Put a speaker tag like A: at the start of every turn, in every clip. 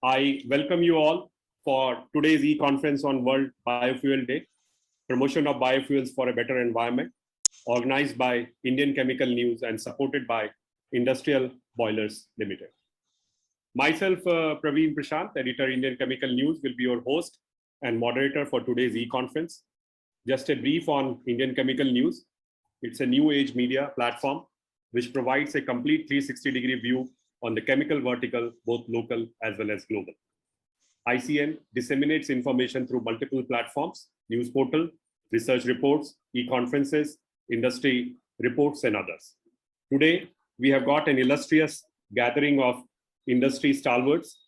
A: I welcome you all for today's e-conference on World Biofuel Day, promotion of biofuels for a better environment, organized by Indian Chemical News and supported by Industrial Boilers Limited. Myself, Praveen Prashant, editor Indian Chemical News, will be your host and moderator for today's e-conference. Just a brief on Indian Chemical News. It's a new age media platform which provides a complete 360-degree view on the chemical vertical, both local as well as global. ICN disseminates information through multiple platforms, news portal, research reports, e-conferences, industry reports, and others. Today, we have got an illustrious gathering of industry stalwarts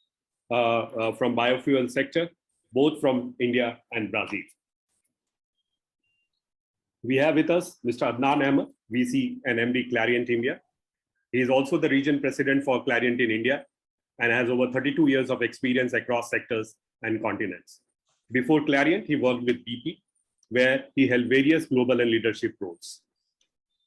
A: from biofuel sector, both from India and Brazil. We have with us Mr. Adnan Ahmed, VC and MD Clariant India. He is also the region president for Clariant in India and has over 32 years of experience across sectors and continents. Before Clariant, he worked with BP, where he held various global and leadership roles.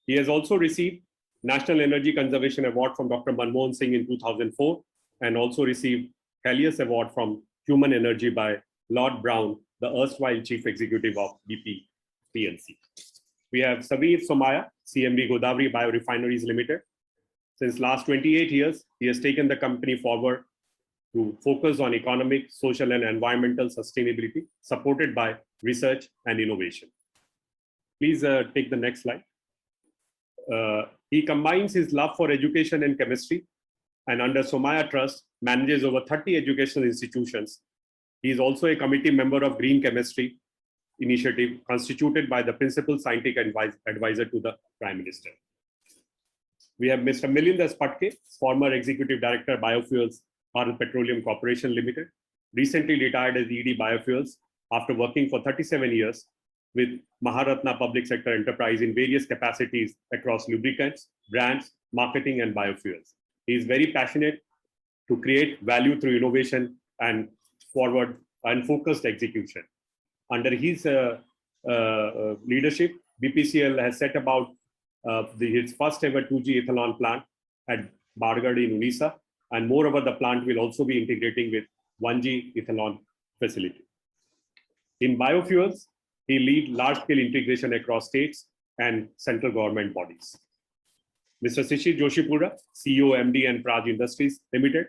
A: He has also received National Energy Conservation Award from Dr. Manmohan Singh in 2004 and also received Helios Award from Human Energy by Lord Brown, the erstwhile chief executive of BP PLC. We have Sameer Somaya, CMD Godavari Biorefineries Limited. Since last 28 years, he has taken the company forward to focus on economic, social, and environmental sustainability, supported by research and innovation. Please take the next slide. He combines his love for education and chemistry, and under Somaya Trust, manages over 30 educational institutions. He is also a committee member of Green Chemistry Initiative, constituted by the Principal Scientific Advisor to the Prime Minister. We have Mr. Milind S. Patke, former Executive Director, Biofuels, Bharat Petroleum Corporation Limited, recently retired as ED Biofuels after working for 37 years with Maharatna Public Sector Enterprise in various capacities across lubricants, brands, marketing, and biofuels. He is very passionate to create value through innovation and forward and focused execution. Under his leadership, BPCL has set about its first ever 2G ethanol plant at Bargarh in Odisha, and moreover, the plant will also be integrating with 1G ethanol facility. In biofuels, he leads large-scale integration across states and central government bodies. Mr. Shishir Joshipura, CEO, MD, and Praj Industries Limited,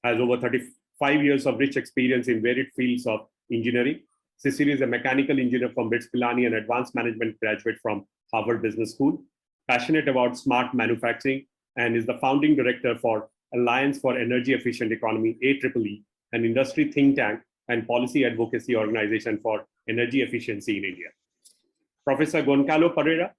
A: has over 35 years of rich experience in varied fields of engineering. Shishir is a mechanical engineer from BITS Pilani and advanced management graduate from Harvard Business School, passionate about smart manufacturing, and is the founding director for Alliance for Energy Efficient Economy, AEEE, an industry think tank and policy advocacy organization for energy efficiency in India. Professor Goncalo Pereira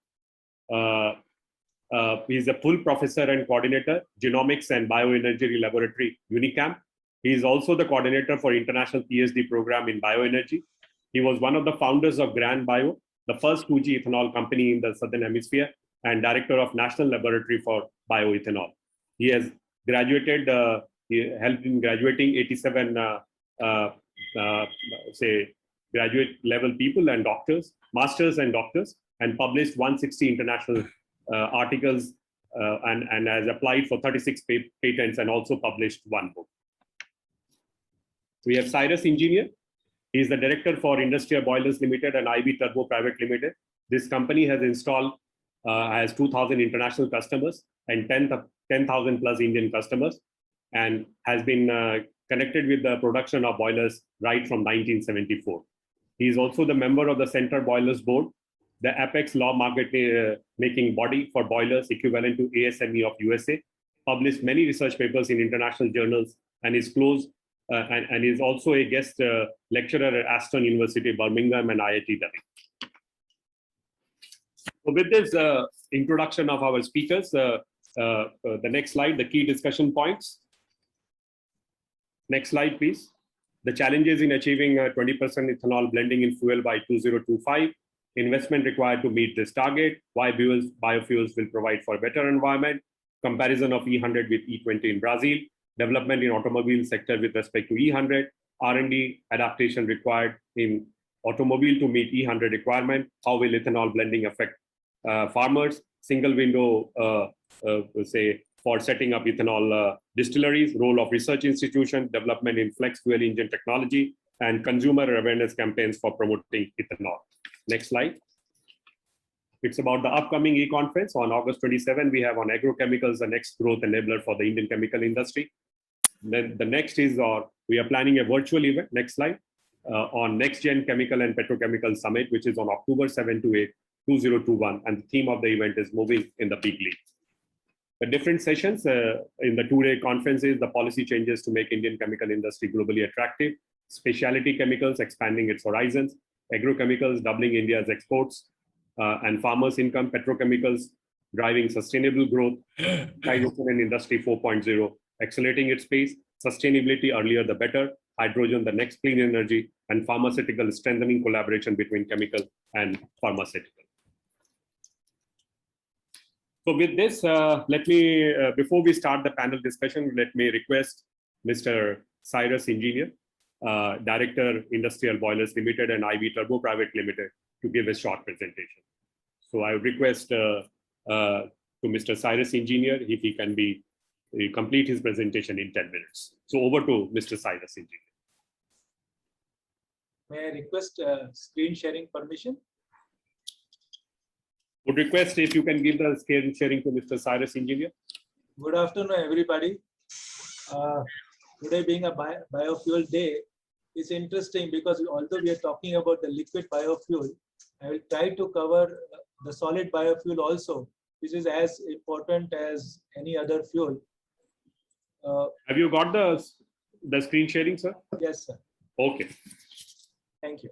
A: is a full professor and coordinator, Genomics and Bioenergy Laboratory, UNICAM. He is also the coordinator for International PhD program in bioenergy. He was one of the founders of Grand Bio, the first 2G ethanol company in the Southern Hemisphere, and director of National Laboratory for Bioethanol. He has graduated, he helped in graduating 87 graduate level people and doctors, masters and doctors, and published 160 international articles and has applied for 36 patents and also published one book. We have Cyrus Engineer. He is the director for Industrial Boilers Limited and IB Turbo Private Limited. This company has installed, has 2,000 international customers and 10,000 plus Indian customers, and has been connected with the production of boilers right from 1974. He is also the member of the Center Boilers Board, the apex law market making body for boilers equivalent to ASME of USA, published many research papers in international journals, and is close and is also a guest lecturer at Aston University, Birmingham, and IIT Delhi. So with this introduction of our speakers, the next slide, the key discussion points. Next slide, please. The challenges in achieving 20% ethanol blending in fuel by 2025, investment required to meet this target, why biofuels will provide for a better environment, comparison of E100 with E20 in Brazil, development in automobile sector with respect to E100, R&D adaptation required in automobile to meet E100 requirement, how will ethanol blending affect farmers, single window for setting up ethanol distilleries, role of research institution, development in flex fuel engine technology, and consumer awareness campaigns for promoting ethanol. Next slide. It's about the upcoming e-conference on August 27. We have on agrochemicals, the next growth enabler for the Indian chemical industry. Then the next is, we are planning a virtual event, next slide, on Next Gen Chemical and Petrochemical Summit, which is on October 7 to 8, 2021. And the theme of the event is moving in the big league. The different sessions in the two-day conference is the policy changes to make Indian chemical industry globally attractive, specialty chemicals expanding its horizons, agrochemicals doubling India's exports, and farmers' income, petrochemicals driving sustainable growth, hydrogen and industry 4.0, accelerating its pace, sustainability earlier the better, hydrogen the next clean energy, and pharmaceutical strengthening collaboration between chemical and pharmaceutical. So with this, let me, before we start the panel discussion, let me request Mr. Cyrus Engineer, Director, Industrial Boilers Limited and IV Turbo Private Limited, to give a short presentation. So I would request to Mr. Cyrus Engineer if he can complete his presentation in 10 minutes. So over to Mr. Cyrus Engineer.
B: May I request screen sharing permission?
A: Would request if you can give the screen sharing to Mr. Cyrus Engineer.
B: Good afternoon, everybody. Today being a biofuel day, is interesting because although we are talking about the liquid biofuel, I will try to cover the solid biofuel also, which is as important as any other fuel.
A: Have you got the screen sharing, sir?
B: Yes, sir.
A: Okay.
B: Thank you.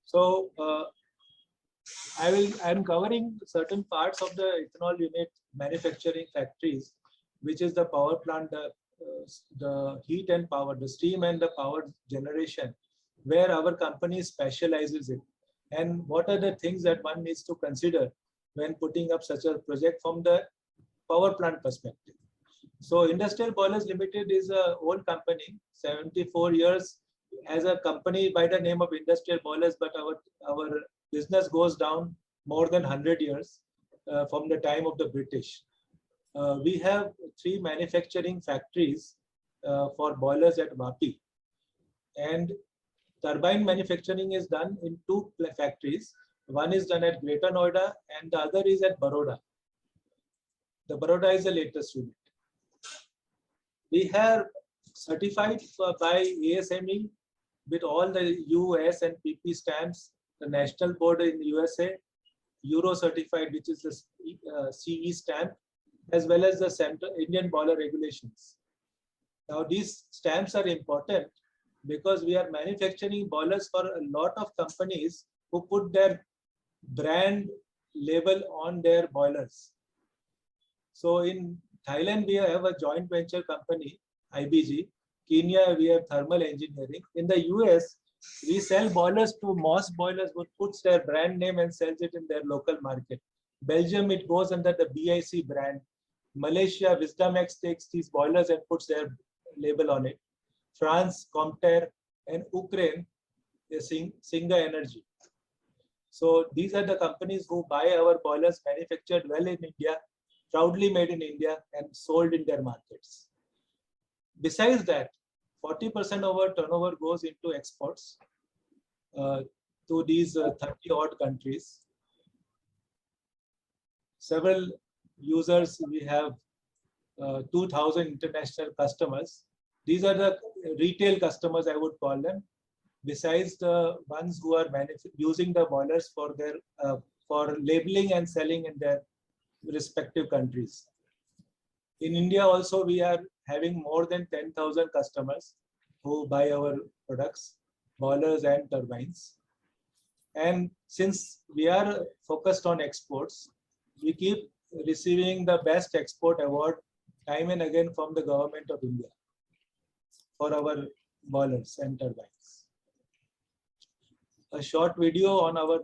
B: So I'm covering certain parts of the ethanol unit manufacturing factories, which is the power plant, the heat and power, the steam and the power generation, where our company specializes in. And what are the things that one needs to consider when putting up such a project from the power plant perspective. So Industrial Boilers Limited is an old company, 74 years as a company by the name of Industrial Boilers, but our business goes down more than 100 years from the time of the British. We have 3 manufacturing factories for boilers at Vapi, and turbine manufacturing is done in 2 factories. One is done at Greater Noida and the other is at Baroda. The Baroda is the latest unit. We have certified by ASME with all the US and PP stamps, the national board in the USA, Euro certified, which is the CE stamp, as well as the Central Indian Boiler Regulations. Now these stamps are important because we are manufacturing boilers for a lot of companies who put their brand label on their boilers. So in Thailand, we have a joint venture company, IBG. Kenya, we have thermal engineering. In the US, we sell boilers to Moss Boilers, which puts their brand name and sells it in their local market. Belgium, it goes under the BIC brand. Malaysia, Wisdom X takes these boilers and puts their label on it. France, Comter, and Ukraine is Singa Energy. So these are the companies who buy our boilers manufactured well in India, proudly made in India, and sold in their markets. Besides that, 40% of our turnover goes into exports to these 30-odd countries. Several users, we have 2,000 international customers. These are the retail customers, I would call them, besides the ones who are using the boilers for their for labeling and selling in their respective countries. In India also, we are having more than 10,000 customers who buy our products, boilers and turbines. And since we are focused on exports, we keep receiving the best export award time and again from the government of India for our boilers and turbines. A short video on our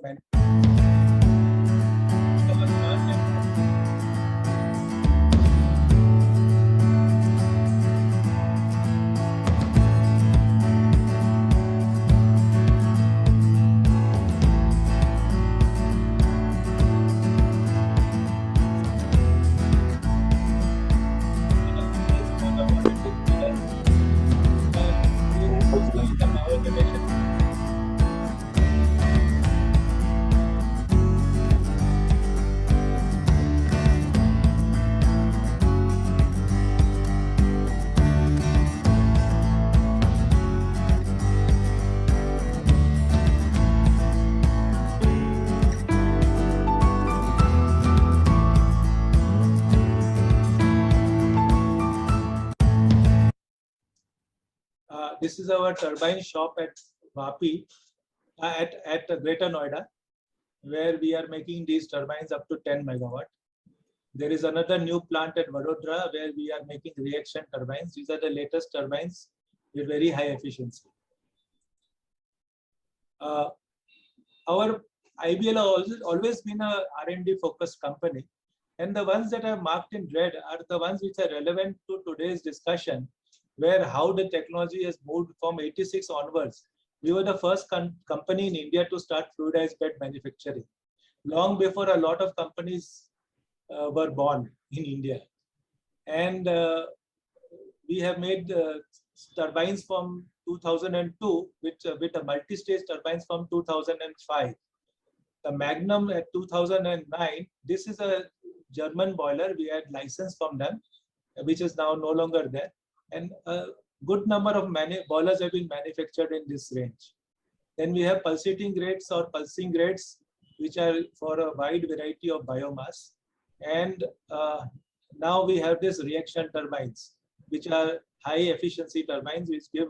B: This is our turbine shop at Vapi, at Greater Noida, where we are making these turbines up to 10 megawatt. There is another new plant at Vadodara where we are making reaction turbines. These are the latest turbines with very high efficiency. Our IBL has always been a R&D focused company, and the ones that are marked in red are the ones which are relevant to today's discussion, where how the technology has moved from 86 onwards. We were the first company in India to start fluidized bed manufacturing, long before a lot of companies were born in India. And we have made turbines from 2002 with a multi-stage turbines from 2005. The Magnum at 2009, this is a German boiler. We had license from them, which is now no longer there. And a good number of boilers have been manufactured in this range. Then we have pulsating grades or pulsing grades, which are for a wide variety of biomass. And now we have this reaction turbines, which are high efficiency turbines, which give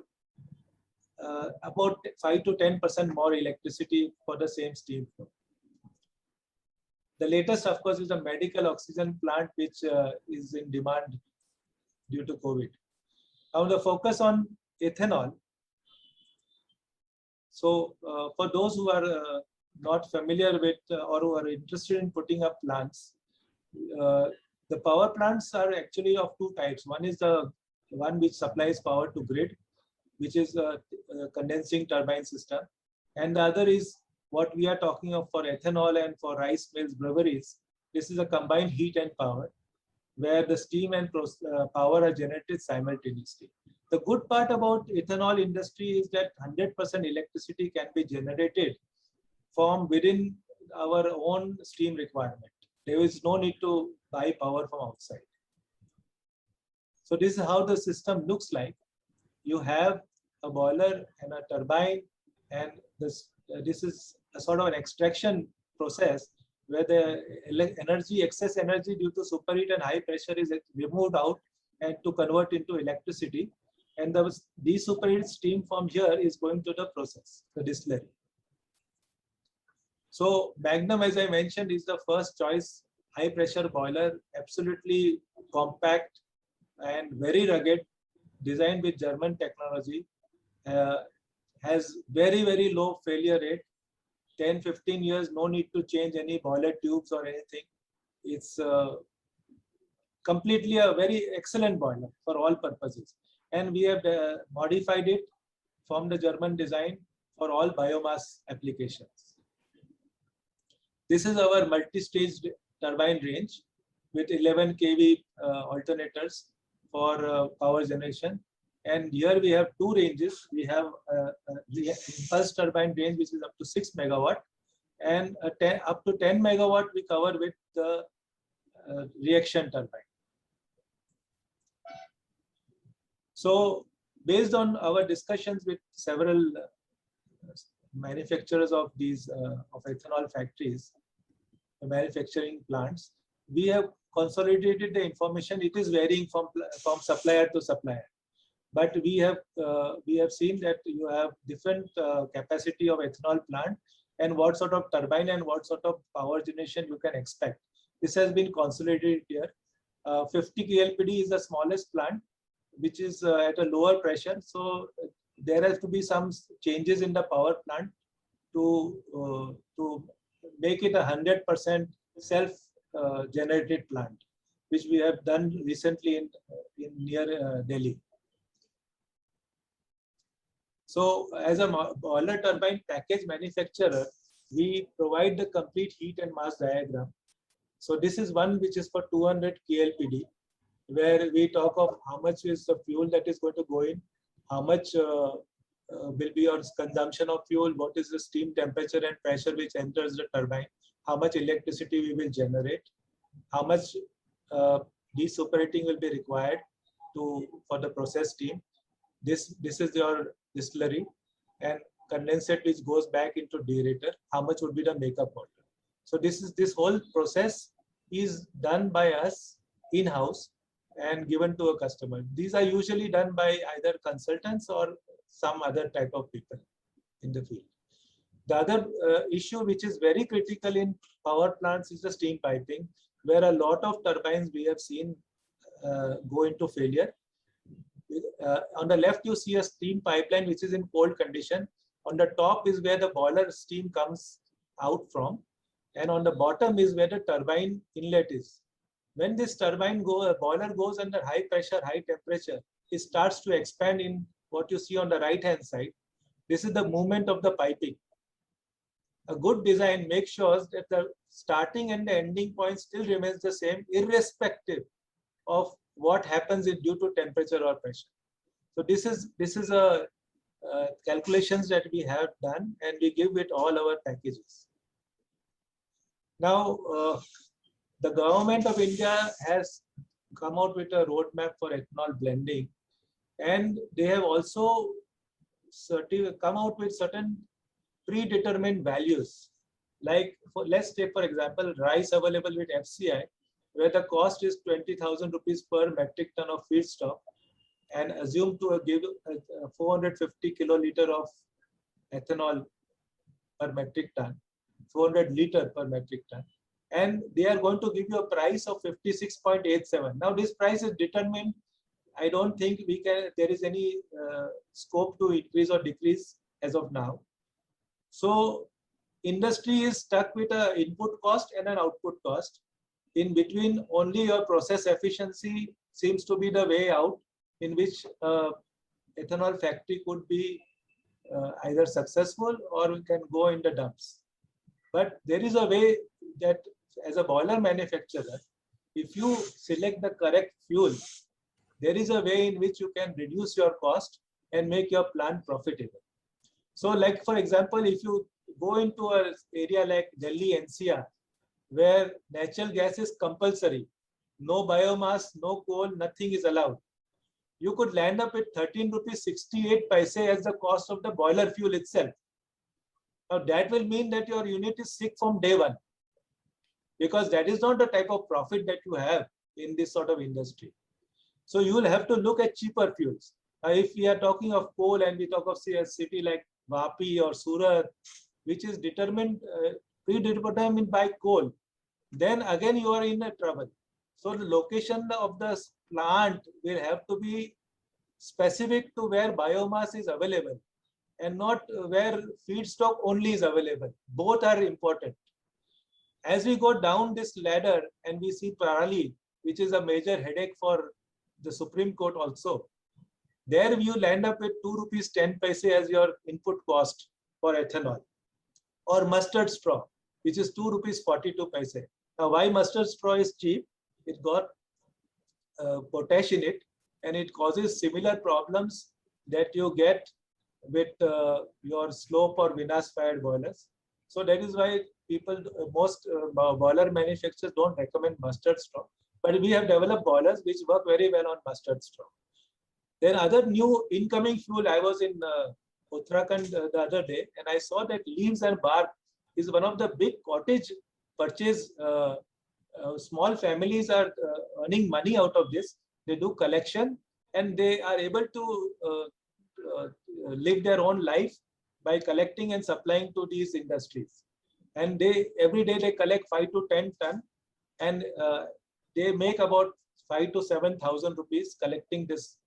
B: about 5 to 10% more electricity for the same steam flow. The latest, of course, is a medical oxygen plant, which is in demand due to COVID. Now the focus on ethanol. So for those who are not familiar with or who are interested in putting up plants, the power plants are actually of two types. One is the one which supplies power to grid, which is a condensing turbine system. And the other is what we are talking of for ethanol and for rice mills, breweries. This is a combined heat and power, where the steam and power are generated simultaneously. The good part about ethanol industry is that 100% electricity can be generated from within our own steam requirement. There is no need to buy power from outside. So this is how the system looks like. You have a boiler and a turbine, and this is a sort of an extraction process where the excess energy due to superheat and high pressure is removed out and to convert into electricity. And the superheated steam from here is going to the process, the distillery. So Magnum, as I mentioned, is the first choice high pressure boiler, absolutely compact and very rugged, designed with German technology, has very, very low failure rate. 10-15 years, no need to change any boiler tubes or anything. It's completely a very excellent boiler for all purposes. And we have modified it from the German design for all biomass applications. This is our multi-stage turbine range with 11 kV alternators for power generation. And here we have two ranges. We have the impulse turbine range, which is up to 6 megawatt, and up to 10 megawatt we cover with the reaction turbine. So based on our discussions with several manufacturers of these of ethanol factories, manufacturing plants, we have consolidated the information. It is varying from supplier to supplier. But we have seen that you have different capacity of ethanol plant and what sort of turbine and what sort of power generation you can expect. This has been consolidated here. 50 KLPD is the smallest plant, which is at a lower pressure. So there has to be some changes in the power plant to make it 100% self-generated plant, which we have done recently in near Delhi. So as a boiler turbine package manufacturer, we provide the complete heat and mass diagram. So this is one which is for 200 KLPD, where we talk of how much is the fuel that is going to go in, how much will be your consumption of fuel, what is the steam temperature and pressure which enters the turbine, how much electricity we will generate, how much de-superheating will be required for the process steam. This is your distillery, and condensate which goes back into deaerator, how much would be the makeup water. So this whole process is done by us in-house and given to a customer. These are usually done by either consultants or some other type of people in the field. The other issue which is very critical in power plants is the steam piping, where a lot of turbines we have seen go into failure. On the left, you see a steam pipeline which is in cold condition. On the top is where the boiler steam comes out from, and on the bottom is where the turbine inlet is. When this boiler goes under high pressure, high temperature, it starts to expand in what you see on the right hand side. This is the movement of the piping. A good design makes sure that the starting and the ending point still remains the same, irrespective of what happens due to temperature or pressure. So this is a calculations that we have done, and we give it all our packages. Now, the government of India has come out with a roadmap for ethanol blending, and they have also come out with certain predetermined values. Like, let's take for example rice available with FCI, where the cost is 20,000 rupees per metric ton of feedstock, and assume to give 450 kiloliter of ethanol per metric ton, 400 liter per metric ton, and they are going to give you a price of 56.87. Now this price is determined. I don't think there is any scope to increase or decrease as of now. So industry is stuck with an input cost and an output cost. In between, only your process efficiency seems to be the way out, in which ethanol factory could be either successful or can go in the dumps. But there is a way that as a boiler manufacturer, if you select the correct fuel, there is a way in which you can reduce your cost and make your plant profitable. So like for example, if you go into an area like Delhi NCR, where natural gas is compulsory, no biomass, no coal, nothing is allowed, you could land up with 13 rupees 68 paise as the cost of the boiler fuel itself. Now that will mean that your unit is sick from day one, because that is not the type of profit that you have in this sort of industry. So you will have to look at cheaper fuels. If we are talking of coal and we talk of say a city like Vapi or Surat, which is predetermined by coal, then again you are in a trouble. So the location of the plant will have to be specific to where biomass is available and not where feedstock only is available. Both are important. As we go down this ladder and we see Parali, which is a major headache for the Supreme Court also, there you land up with 2 rupees 10 paise as your input cost for ethanol, or mustard straw, which is 2 rupees 42 paise. Now, why mustard straw is cheap? It got potash in it, and it causes similar problems that you get with your slope or Venus fired boilers. So that is why most boiler manufacturers don't recommend mustard straw. But we have developed boilers which work very well on mustard straw. Then other new incoming fuel, I was in Uttarakhand the other day, and I saw that leaves and bark is one of the big cottage purchase. Small families are earning money out of this. They do collection, and they are able to live their own life by collecting and supplying to these industries. And every day they collect 5 to 10 ton, and they make about 5 to 7,000 rupees collecting this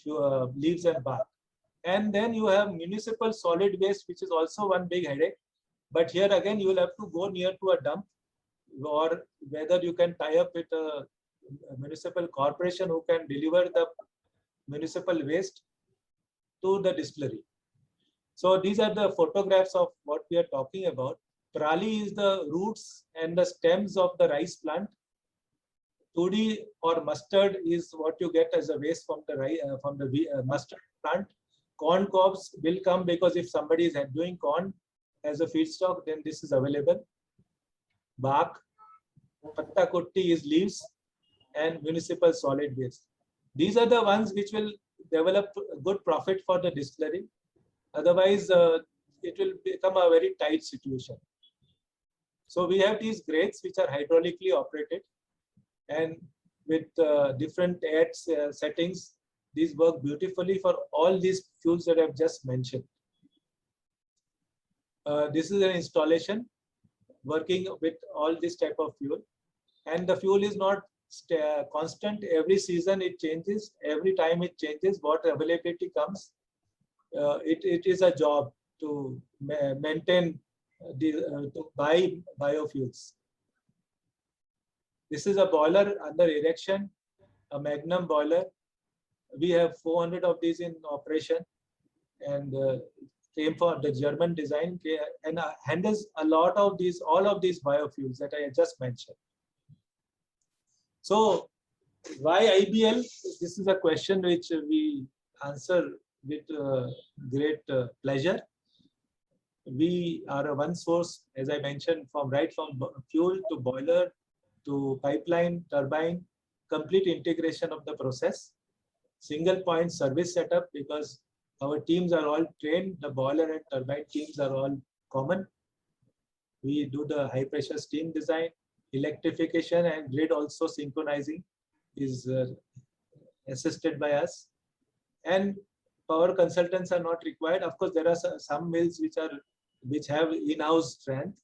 B: leaves and bark. And then you have municipal solid waste, which is also one big headache. But here again, you will have to go near to a dump, or whether you can tie up with a municipal corporation who can deliver the municipal waste to the distillery. So these are the photographs of what we are talking about. Prali is the roots and the stems of the rice plant. Tudi or mustard is what you get as a waste from the mustard plant. Corn cobs will come because if somebody is doing corn as a feedstock, then this is available. Bark, patta kutti is leaves, and municipal solid waste. These are the ones which will develop good profit for the distillery. Otherwise, it will become a very tight situation. So we have these grates which are hydraulically operated, and with different settings, these work beautifully for all these fuels that I've just mentioned. This is an installation working with all this type of fuel, and the fuel is not constant. Every season it changes, every time it changes, what availability comes. It is a job to maintain to buy biofuels. This is a boiler under erection, a Magnum boiler. We have 400 of these in operation, and came for the German design, and handles a lot of these, all of these biofuels that I just mentioned. So why IBL? This is a question which we answer with great pleasure. We are a one source, as I mentioned, from fuel to boiler to pipeline, turbine, complete integration of the process. Single point service setup, because our teams are all trained, the boiler and turbine teams are all common. We do the high pressure steam design, electrification, and grid also synchronizing is assisted by us. And power consultants are not required. Of course, there are some mills which have in-house strength,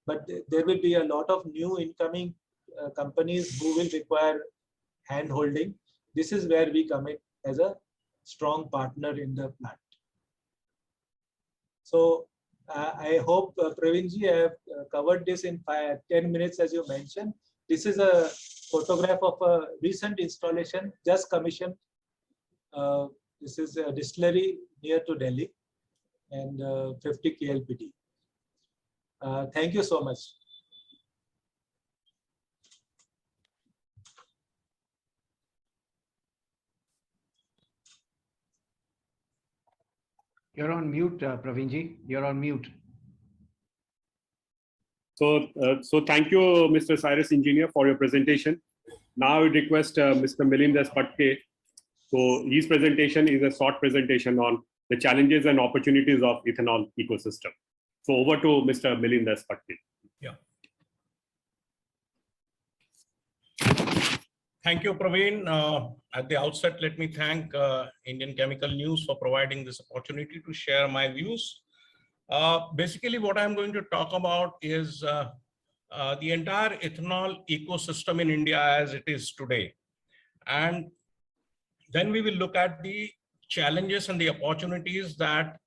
B: but there will be a lot of new incoming companies who will require hand holding. This is where we come in as a strong partner in the plant. So I hope, Pravinji, I have covered this in 10 minutes, as you mentioned. This is a photograph of a recent installation just commissioned. This is a distillery near to Delhi, and 50 KLPD. Thank you so much.
C: You're on mute, Pravinji. You're on mute.
A: So thank you, Mr. Cyrus Engineer, for your presentation. Now I would request Mr. Milind Patke. So his presentation is a short presentation on the challenges and opportunities of ethanol ecosystem. So over to Mr. Milind Patke.
D: Yeah. Thank you, Praveen. At the outset, let me thank Indian Chemical News for providing this opportunity to share my views. Basically, what I'm going to talk about is the entire ethanol ecosystem in India as it is today. And then we will look at the challenges and the opportunities that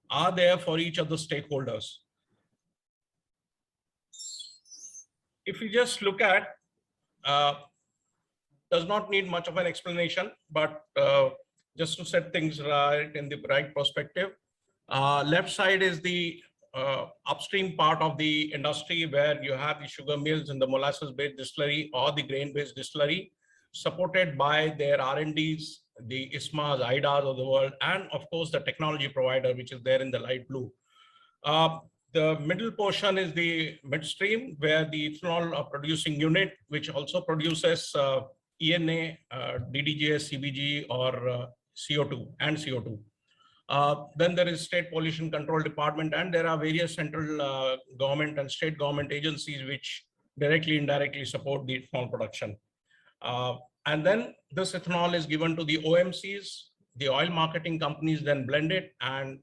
D: are there for each of the stakeholders. If you just look at, does not need much of an explanation, but just to set things right in the right perspective, left side is the upstream part of the industry where you have the sugar mills and the molasses-based distillery or the grain-based distillery, supported by their R&Ds, the ISMAs, IDAs of the world, and of course the technology provider, which is there in the light blue. The middle portion is the midstream, where the ethanol producing unit, which also produces ENA, DDGS, CBG, or CO2 and CO2. Then there is State Pollution Control Department, and there are various central government and state government agencies which directly, indirectly support the ethanol production. And then this ethanol is given to the OMCs, the oil marketing companies then blend it, and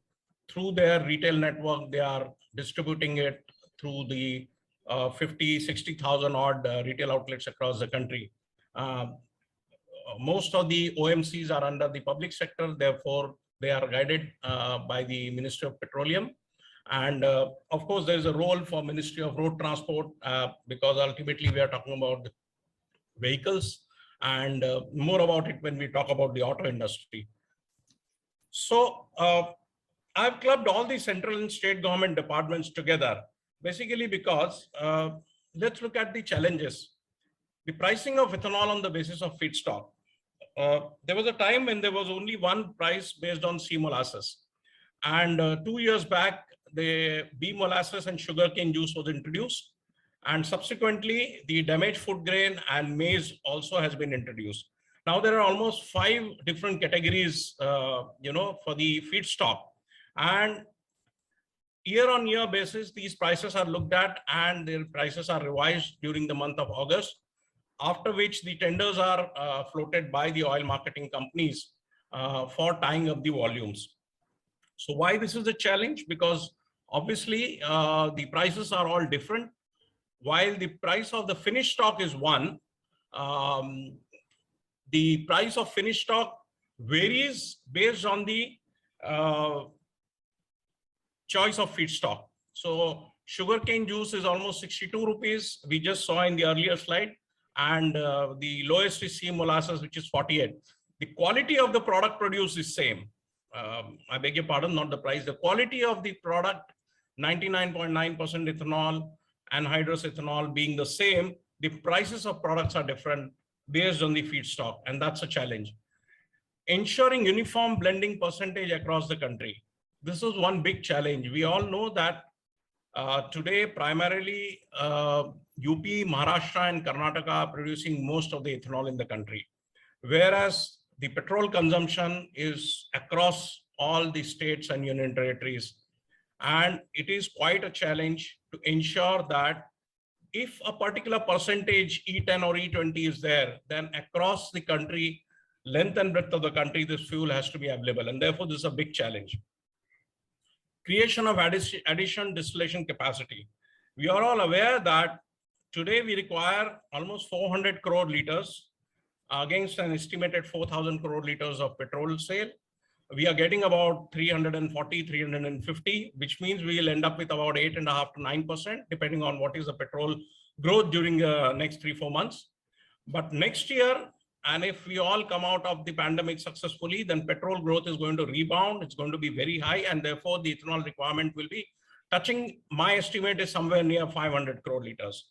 D: through their retail network, they are distributing it through the 60,000 odd retail outlets across the country. Most of the OMCs are under the public sector, therefore they are guided by the Ministry of Petroleum. And of course, there is a role for Ministry of Road Transport because ultimately we are talking about vehicles, and more about it when we talk about the auto industry. So I've clubbed all the central and state government departments together, basically because let's look at the challenges. The pricing of ethanol on the basis of feedstock. There was a time when there was only one price based on C molasses. And 2 years back, the B molasses and sugarcane juice was introduced. And subsequently, the damaged food grain and maize also has been introduced. Now there are almost 5 different categories, for the feedstock. And year-on-year basis, these prices are looked at and their prices are revised during the month of August, after which the tenders are floated by the oil marketing companies. for tying up the volumes. So why this is a challenge? Because obviously the prices are all different. While the price of the finished stock is one, the price of finished stock varies based on the choice of feedstock. So sugarcane juice is almost 62 rupees. We just saw in the earlier slide. And the lowest is C molasses, which is 48. The quality of the product produced is same. I beg your pardon, not the price. The quality of the product, 99.9% ethanol, anhydrous ethanol being the same, the prices of products are different based on the feedstock, and that's a challenge. Ensuring uniform blending percentage across the country. This is one big challenge. We all know that today, primarily, UP, Maharashtra, and Karnataka are producing most of the ethanol in the country, whereas the petrol consumption is across all the states and union territories. And it is quite a challenge to ensure that if a particular percentage E10 or E20 is there, then across the country, length and breadth of the country, this fuel has to be available. And therefore, this is a big challenge. Creation of additional distillation capacity. We are all aware that today we require almost 400 crore liters against an estimated 4,000 crore liters of petrol sale. We are getting about 340, 350, which means we will end up with about 8.5 to 9%, depending on what is the petrol growth during the next 3-4 months. But next year, and if we all come out of the pandemic successfully, then petrol growth is going to rebound. It's going to be very high, and therefore the ethanol requirement will be touching, my estimate is somewhere near 500 crore liters.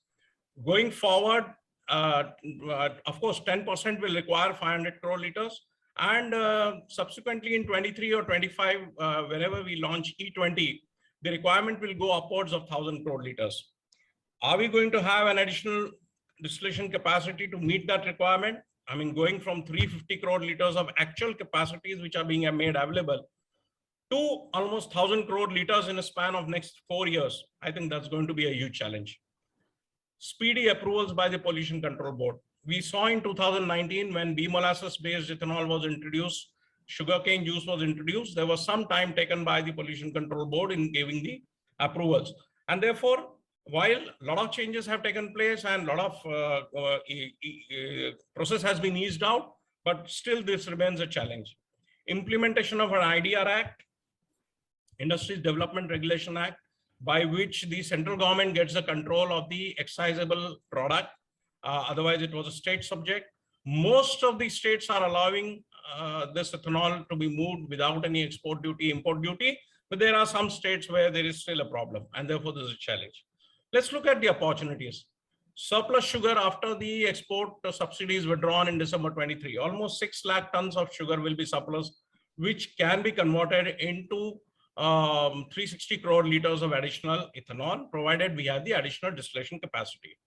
D: Going forward, of course, 10% will require 500 crore liters. And subsequently in 23 or 25, whenever we launch E20, the requirement will go upwards of 1,000 crore liters. Are we going to have an additional distillation capacity to meet that requirement? I mean, going from 350 crore liters of actual capacities which are being made available to almost 1,000 crore liters in a span of next 4 years, I think that's going to be a huge challenge. Speedy approvals by the Pollution Control Board. We saw in 2019 when bee molasses based ethanol was introduced, sugarcane juice was introduced, there was some time taken by the Pollution Control Board in giving the approvals. And therefore, while a lot of changes have taken place and a lot of process has been eased out, but still this remains a challenge. Implementation of an IDR Act, Industries Development Regulation Act, by which the central government gets the control of the excisable product. Otherwise, it was a state subject. Most of the states are allowing this ethanol to be moved without any export duty, import duty, but there are some states where there is still a problem, and therefore this is a challenge. Let's look at the opportunities. Surplus sugar after the export subsidies were drawn in December 23. Almost 6 lakh tons of sugar will be surplus, which can be converted into 360 crore liters of additional ethanol, provided we have the additional distillation capacity.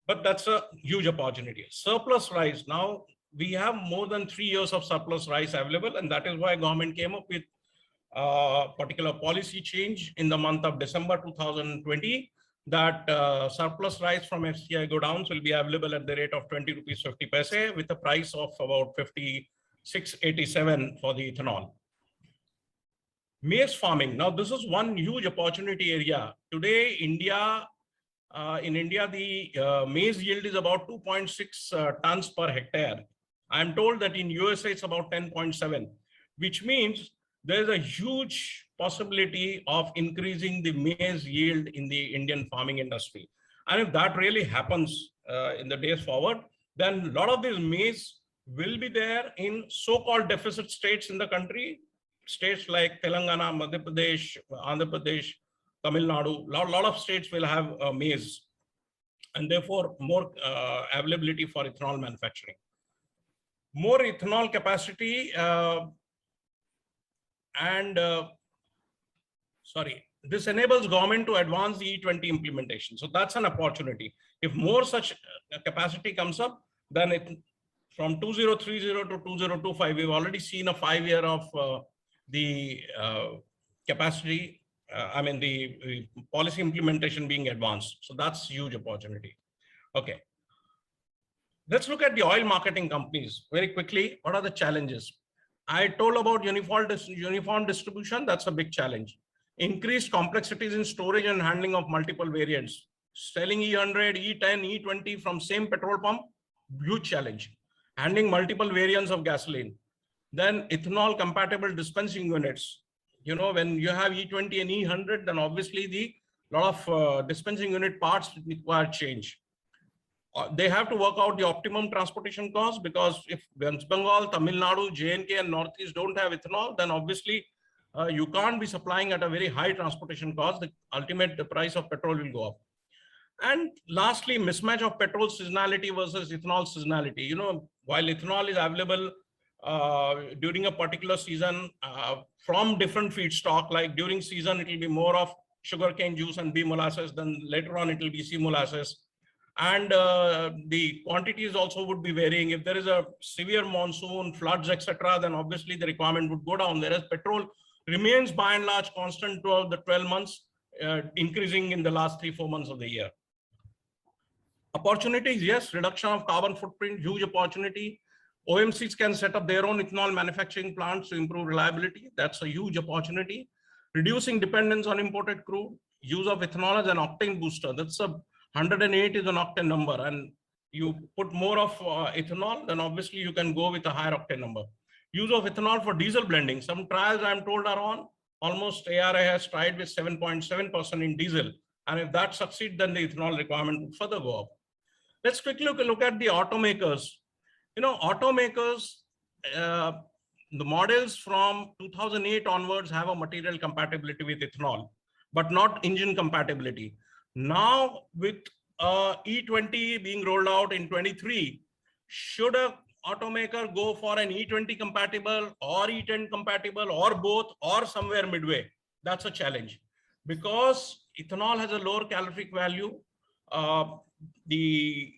D: But that's a huge opportunity. Surplus rice. Now we have more than 3 years of surplus rice available, and that is why government came up with particular policy change in the month of December 2020 that surplus rice from FCI godowns will be available at the rate of 20 rupees 50 paise with a price of about 56.87 for the ethanol. Maize farming. Now this is one huge opportunity area. Today, in India, the maize yield is about 2.6 tons per hectare. I'm told that in USA it's about 10.7, which means there's a huge possibility of increasing the maize yield in the Indian farming industry. And if that really happens in the days forward, then a lot of these maize will be there in so-called deficit states in the country, states like Telangana, Madhya Pradesh, Andhra Pradesh, Tamil Nadu. A lot of states will have maize, and therefore more availability for ethanol manufacturing. More ethanol capacity this enables government to advance the E20 implementation. So that's an opportunity. If more such capacity comes up, then it from 2030 to 2025, we've already seen a 5-year of the capacity, the policy implementation being advanced. So that's huge opportunity. Okay. Let's look at the oil marketing companies very quickly. What are the challenges? I told about uniform distribution. That's a big challenge. Increased complexities in storage and handling of multiple variants. Selling E100, E10, E20 from same petrol pump, huge challenge. Handling multiple variants of gasoline. Then ethanol compatible dispensing units. You know, when you have E20 and E100, then obviously the lot of dispensing unit parts require change. They have to work out the optimum transportation cost, because if West Bengal, Tamil Nadu, J&K and Northeast don't have ethanol, then obviously you can't be supplying at a very high transportation cost. The price of petrol will go up. And lastly, mismatch of petrol seasonality versus ethanol seasonality. You know, while ethanol is available during a particular season from different feedstock, like during season, it will be more of sugarcane juice and B molasses, then later on it will be C molasses. And the quantities also would be varying. If there is a severe monsoon, floods, etc., then obviously the requirement would go down. Whereas petrol remains by and large constant throughout the 12 months, increasing in the last 3-4 months of the year. Opportunities, yes, reduction of carbon footprint, huge opportunity. OMCs can set up their own ethanol manufacturing plants to improve reliability. That's a huge opportunity. Reducing dependence on imported crude, use of ethanol as an octane booster. That's a 108 is an octane number, and you put more of ethanol, then obviously you can go with a higher octane number. Use of ethanol for diesel blending. Some trials I'm told are on. Almost ARA has tried with 7.7% in diesel. And if that succeeds, then the ethanol requirement will further go up. Let's quickly look at the automakers. You know, automakers, the models from 2008 onwards have a material compatibility with ethanol, but not engine compatibility. Now with E20 being rolled out in 23, should a automaker go for an E20 compatible or E10 compatible or both or somewhere midway? That's a challenge, because ethanol has a lower calorific value. The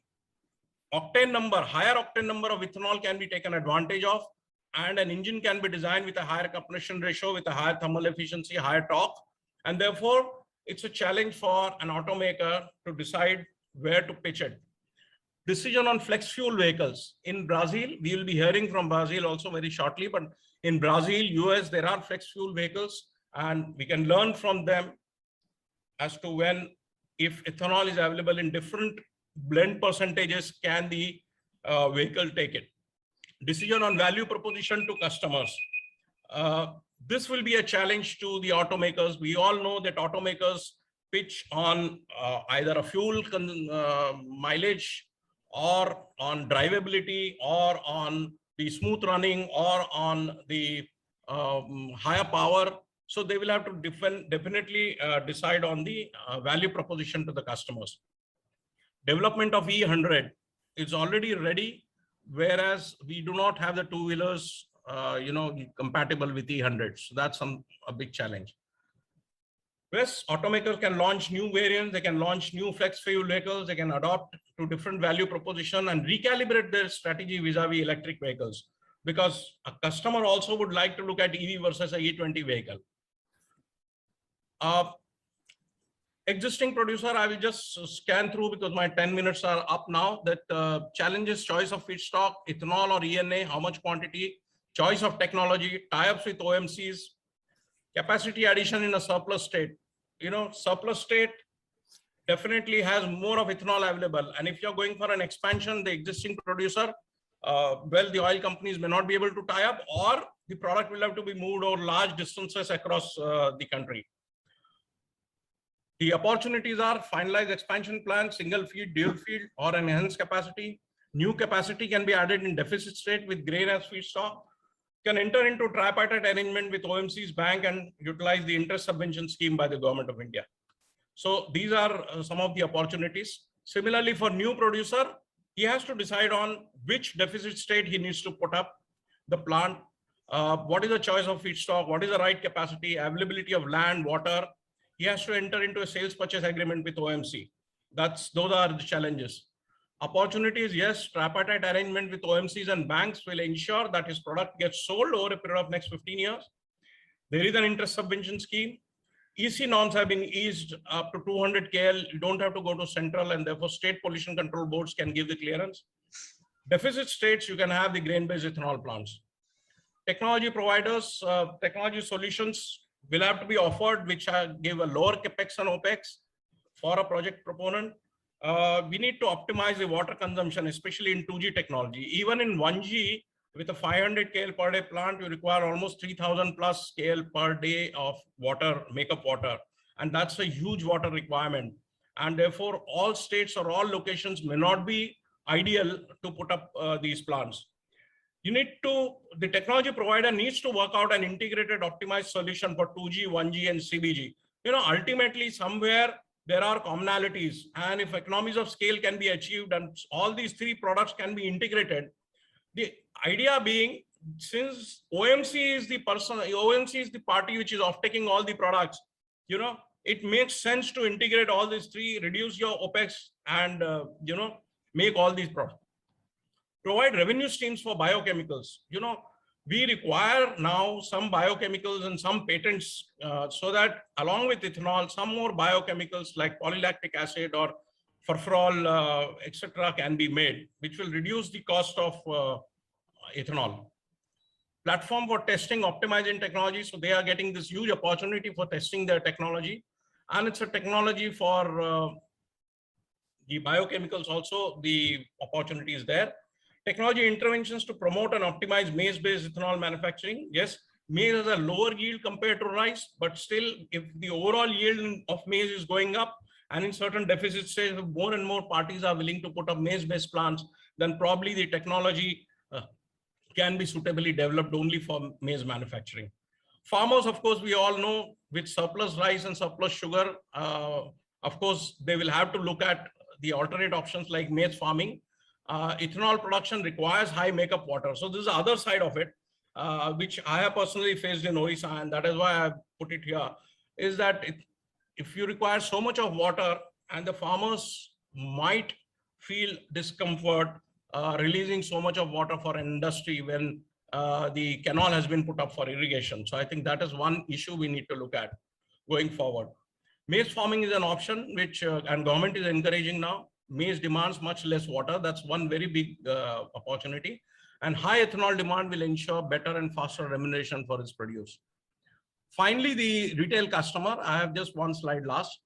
D: octane number, higher octane number of ethanol can be taken advantage of, and an engine can be designed with a higher combustion ratio, with a higher thermal efficiency, higher torque, and therefore it's a challenge for an automaker to decide where to pitch it. Decision on flex fuel vehicles. In Brazil, we will be hearing from Brazil also very shortly, but in Brazil, US, there are flex fuel vehicles, and we can learn from them as to when, if ethanol is available in different blend percentages, can the vehicle take it. Decision on value proposition to customers. This will be a challenge to the automakers. We all know that automakers pitch on either a fuel mileage, or on drivability, or on the smooth running, or on the higher power. So they will have to definitely decide on the value proposition to the customers. Development of E100 is already ready, whereas we do not have the two-wheelers compatible with E100. So that's a big challenge. Yes, automakers can launch new variants, they can launch new flex fuel vehicles, they can adopt to different value proposition and recalibrate their strategy vis-a-vis electric vehicles, because a customer also would like to look at EV versus a E20 vehicle. Existing producer, I will just scan through because my 10 minutes are up now. That challenges: choice of feedstock, ethanol or ENA, how much quantity, choice of technology, tie-ups with OMCs, capacity addition in a surplus state. You know, surplus state definitely has more of ethanol available. And if you're going for an expansion, the existing producer, well, the oil companies may not be able to tie up, or the product will have to be moved over large distances across the country. The opportunities are finalized expansion plan, single feed, dual feed, or enhanced capacity. New capacity can be added in deficit state with grain as feedstock. Can enter into tripartite arrangement with OMC's bank and utilize the interest subvention scheme by the government of India. So these are some of the opportunities. Similarly, for new producer, he has to decide on which deficit state he needs to put up the plant. What is the choice of feedstock? What is the right capacity? Availability of land, water. He has to enter into a sales purchase agreement with OMC. Those are the challenges. Opportunities, yes, tripartite arrangement with OMCs and banks will ensure that his product gets sold over a period of next 15 years. There is an interest subvention scheme. EC norms have been eased up to 200 KL. You don't have to go to central, and therefore state pollution control boards can give the clearance. Deficit states, you can have the grain-based ethanol plants. Technology providers, technology solutions will have to be offered, which give a lower capex and opex for a project proponent. We need to optimize the water consumption, especially in 2G technology. Even in 1G, with a 500 KL per day plant, you require almost 3000 plus KL per day of water, makeup water. And that's a huge water requirement. And therefore, all states or all locations may not be ideal to put up these plants. The technology provider needs to work out an integrated optimized solution for 2G, 1G and CBG. Ultimately somewhere there are commonalities, and if economies of scale can be achieved and all these three products can be integrated, the idea being, since OMC is the party which is off-taking all the products, it makes sense to integrate all these three, reduce your OPEX and, make all these products. Provide revenue streams for biochemicals. We require now some biochemicals and some patents so that along with ethanol, some more biochemicals like polylactic acid or furfural, etc. can be made, which will reduce the cost of ethanol. Platform for testing, optimizing technology. So they are getting this huge opportunity for testing their technology. And it's a technology for the biochemicals also, the opportunity is there. Technology interventions to promote and optimize maize-based ethanol manufacturing. Yes, maize has a lower yield compared to rice, but still, if the overall yield of maize is going up, and in certain deficit states, more and more parties are willing to put up maize-based plants, then probably the technology can be suitably developed only for maize manufacturing. Farmers, of course, we all know, with surplus rice and surplus sugar, of course, they will have to look at the alternate options like maize farming. Ethanol production requires high makeup water. So this is the other side of it, which I have personally faced in Orissa, and that is why I put it here, is that if you require so much of water, and the farmers might feel discomfort releasing so much of water for an industry when the canal has been put up for irrigation. So I think that is one issue we need to look at going forward. Maize farming is an option which and government is encouraging now. Maize demands much less water. That's one very big opportunity. And high ethanol demand will ensure better and faster remuneration for its produce. Finally, the retail customer. I have just one slide last.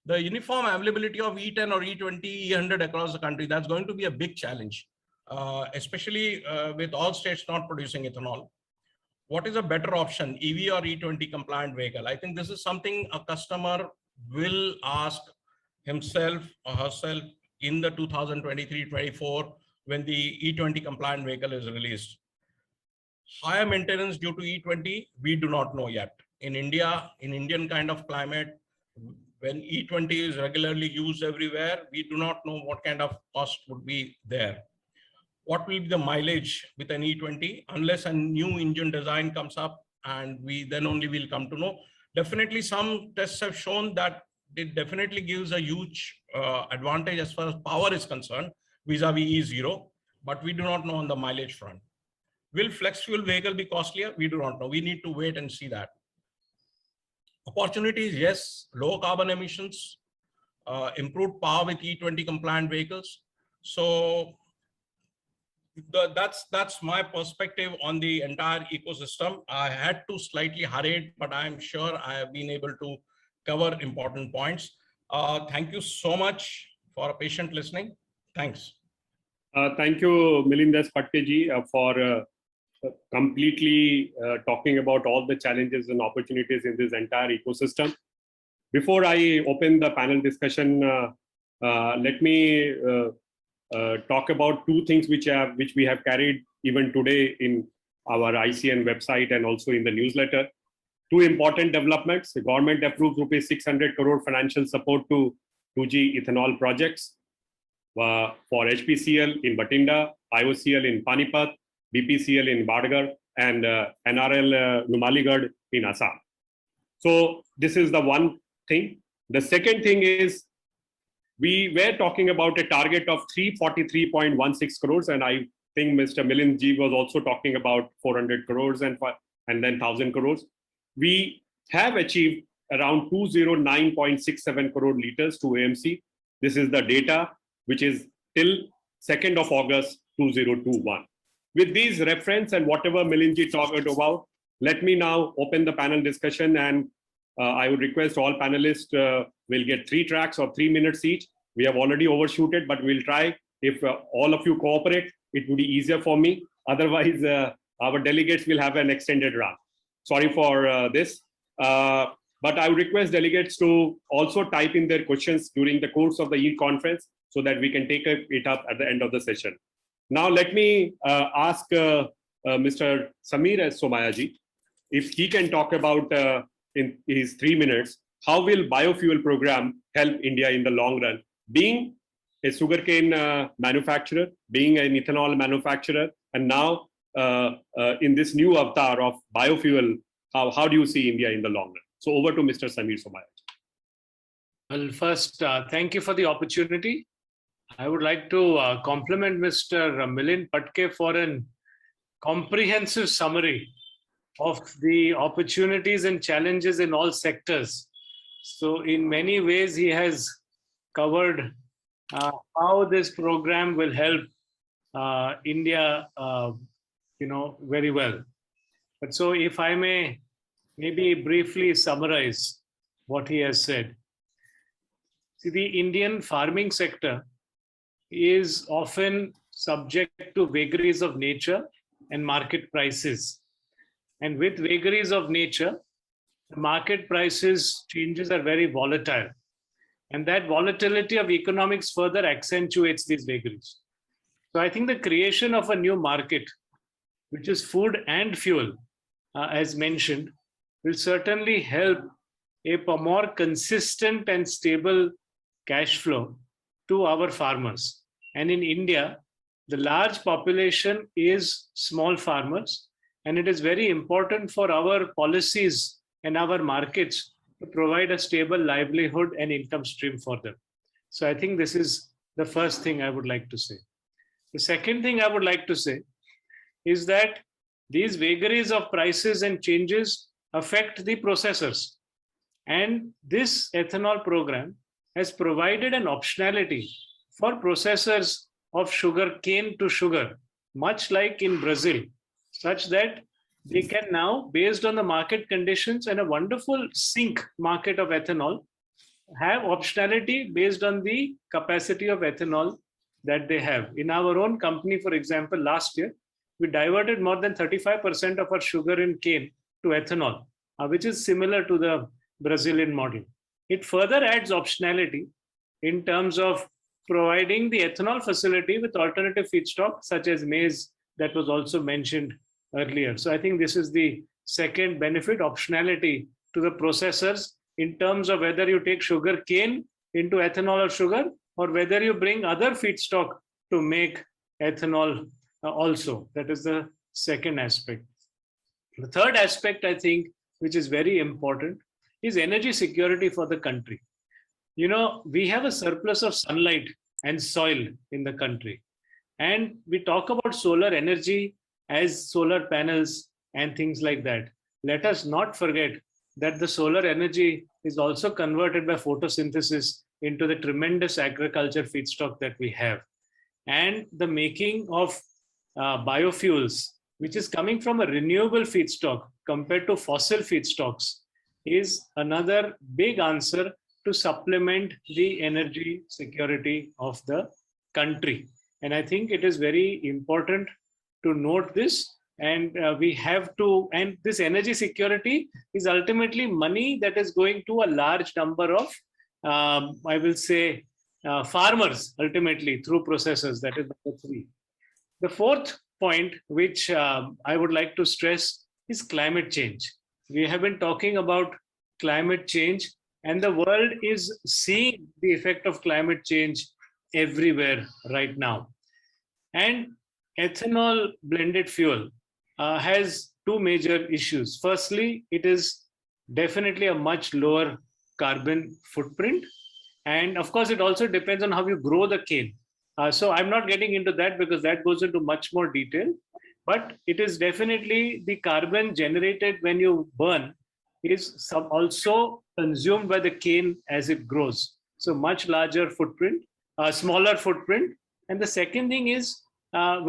D: The uniform availability of E10 or E20, E100 across the country, that's going to be a big challenge, especially with all states not producing ethanol. What is a better option, EV or E20 compliant vehicle? I think this is something a customer will ask himself or herself in the 2023-24 when the E20 compliant vehicle is released. Higher maintenance due to E20, we do not know yet. In India, in Indian kind of climate, when E20 is regularly used everywhere, we do not know what kind of cost would be there. What will be the mileage with an E20 unless a new engine design comes up, and we then only will come to know. Definitely some tests have shown that it definitely gives a huge advantage as far as power is concerned vis-a-vis E0, but we do not know on the mileage front. Will flex fuel vehicle be costlier? We do not know. We need to wait and see that. Opportunities, yes, low carbon emissions, improved power with E20 compliant vehicles. So that's my perspective on the entire ecosystem. I had to slightly hurry it, but I'm sure I have been able to cover important points. Thank you so much for patient listening. Thanks.
A: Thank you, Milindas Patteji, for completely talking about all the challenges and opportunities in this entire ecosystem. Before I open the panel discussion, let me talk about two things which we have carried even today in our ICN website and also in the newsletter. Two important developments. The government approved rupees 600 crore financial support to 2G ethanol projects for HPCL in Bathinda, IOCL in Panipat, BPCL in Badgar, and NRL Numaligarh in Assam. So this is the one thing. The second thing is we were talking about a target of 343.16 crores, and I think Mr. Milindji was also talking about 400 crores and then 1,000 crores. We have achieved around 209.67 crore liters to AMC. This is the data which is till 2nd of August 2021. With these reference and whatever Milinji talked about, let me now open the panel discussion, and I would request all panelists will get 3 tracks of 3 minutes each. We have already overshooted, but we'll try. If all of you cooperate, it would be easier for me. Otherwise, our delegates will have an extended run. Sorry for this. But I would request delegates to also type in their questions during the course of the EAT conference so that we can take it up at the end of the session. Now, let me ask Mr. Samir Somayaji if he can talk about in his 3 minutes, how will biofuel program help India in the long run? Being a sugarcane manufacturer, being an ethanol manufacturer, and now in this new avatar of biofuel, how do you see India in the long run? So over to Mr. Samir Somayaji.
C: Well, first, thank you for the opportunity. I would like to compliment Mr. Milind Patke for a comprehensive summary of the opportunities and challenges in all sectors. So in many ways, he has covered how this program will help India, very well. But so if I may maybe briefly summarize what he has said. See, the Indian farming sector is often subject to vagaries of nature and market prices. And with vagaries of nature, the market prices changes are very volatile. And that volatility of economics further accentuates these vagaries. So I think the creation of a new market, which is food and fuel, as mentioned, will certainly help a more consistent and stable cash flow to our farmers. And in India, the large population is small farmers, and it is very important for our policies and our markets to provide a stable livelihood and income stream for them. So I think this is the first thing I would like to say. The second thing I would like to say is that these vagaries of prices and changes affect the processors. And this ethanol program has provided an optionality for processors of sugar cane to sugar, much like in Brazil, such that they can now, based on the market conditions and a wonderful sink market of ethanol, have optionality based on the capacity of ethanol that they have. In our own company, for example, last year, we diverted more than 35% of our sugar in cane to ethanol, which is similar to the Brazilian model. It further adds optionality in terms of providing the ethanol facility with alternative feedstock, such as maize, that was also mentioned earlier. So I think this is the second benefit, optionality to the processors in terms of whether you take sugar cane into ethanol or sugar, or whether you bring other feedstock to make ethanol also. That is the second aspect. The third aspect, I think, which is very important, is energy security for the country. You know, we have a surplus of sunlight and soil in the country. And we talk about solar energy as solar panels and things like that. Let us not forget that the solar energy is also converted by photosynthesis into the tremendous agriculture feedstock that we have. And the making of biofuels, which is coming from a renewable feedstock compared to fossil feedstocks, is another big answer to supplement the energy security of the country. And I think it is very important to note this. And we have to, and this energy security is ultimately money that is going to a large number of, I will say, farmers ultimately through processors. That is number three. The fourth point, which I would like to stress, is climate change. We have been talking about climate change, and the world is seeing the effect of climate change everywhere right now. And ethanol blended fuel has two major issues. Firstly, it is definitely a much lower carbon footprint. And of course, it also depends on how you grow the cane. So I'm not getting into that because that goes into much more detail. But it is definitely the carbon generated when you burn is also consumed by the cane as it grows. So much larger footprint, smaller footprint, And the second thing is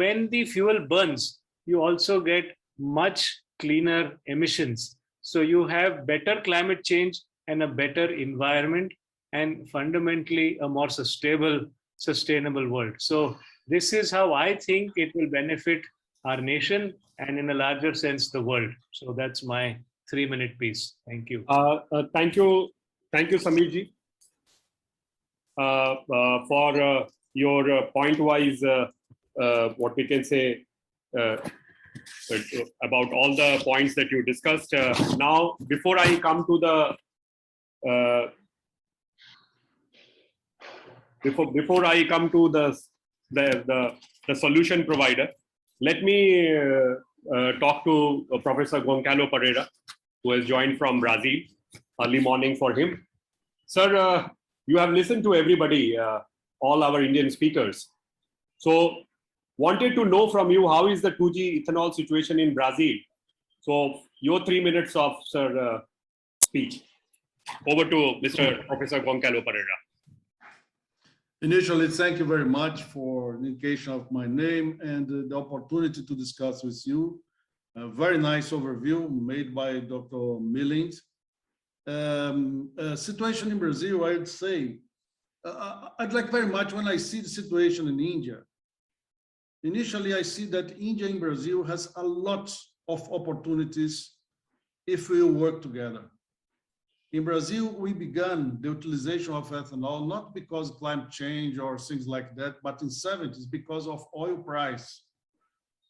C: when the fuel burns, you also get much cleaner emissions. So you have better climate change and a better environment, and fundamentally a more sustainable world. So this is how I think it will benefit our nation and in a larger sense, the world. So that's my 3-minute piece. Thank you.
A: Thank you, Sameerji, for your point-wise, what we can say about all the points that you discussed. Now, before I come to the before I come to the solution provider, let me talk to Professor Goncalo Pereira, who has joined from Brazil. Early morning for him. Sir, you have listened to everybody, all our Indian speakers. So wanted to know from you, how is the 2G ethanol situation in Brazil? So your 3 minutes of, sir, speech. Over to Mr. Professor Goncalo Pereira.
E: Initially, thank you very much for the indication of my name and the opportunity to discuss with you. A very nice overview made by Dr. Millings. Situation in Brazil, I would say, I'd like very much when I see the situation in India. Initially, I see that India and Brazil has a lot of opportunities if we work together. In Brazil, we began the utilization of ethanol, not because of climate change or things like that, but in 70s because of oil price.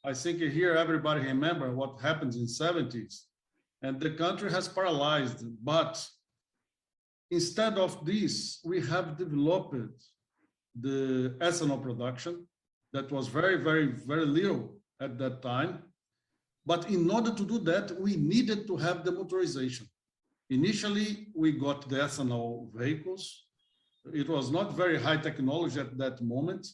E: I think here everybody remember what happens in 70s, and the country has paralyzed. But instead of this, we have developed the ethanol production that was very, very, very little at that time. But in order to do that, we needed to have the motorization. Initially, we got the ethanol vehicles. It was not very high technology at that moment.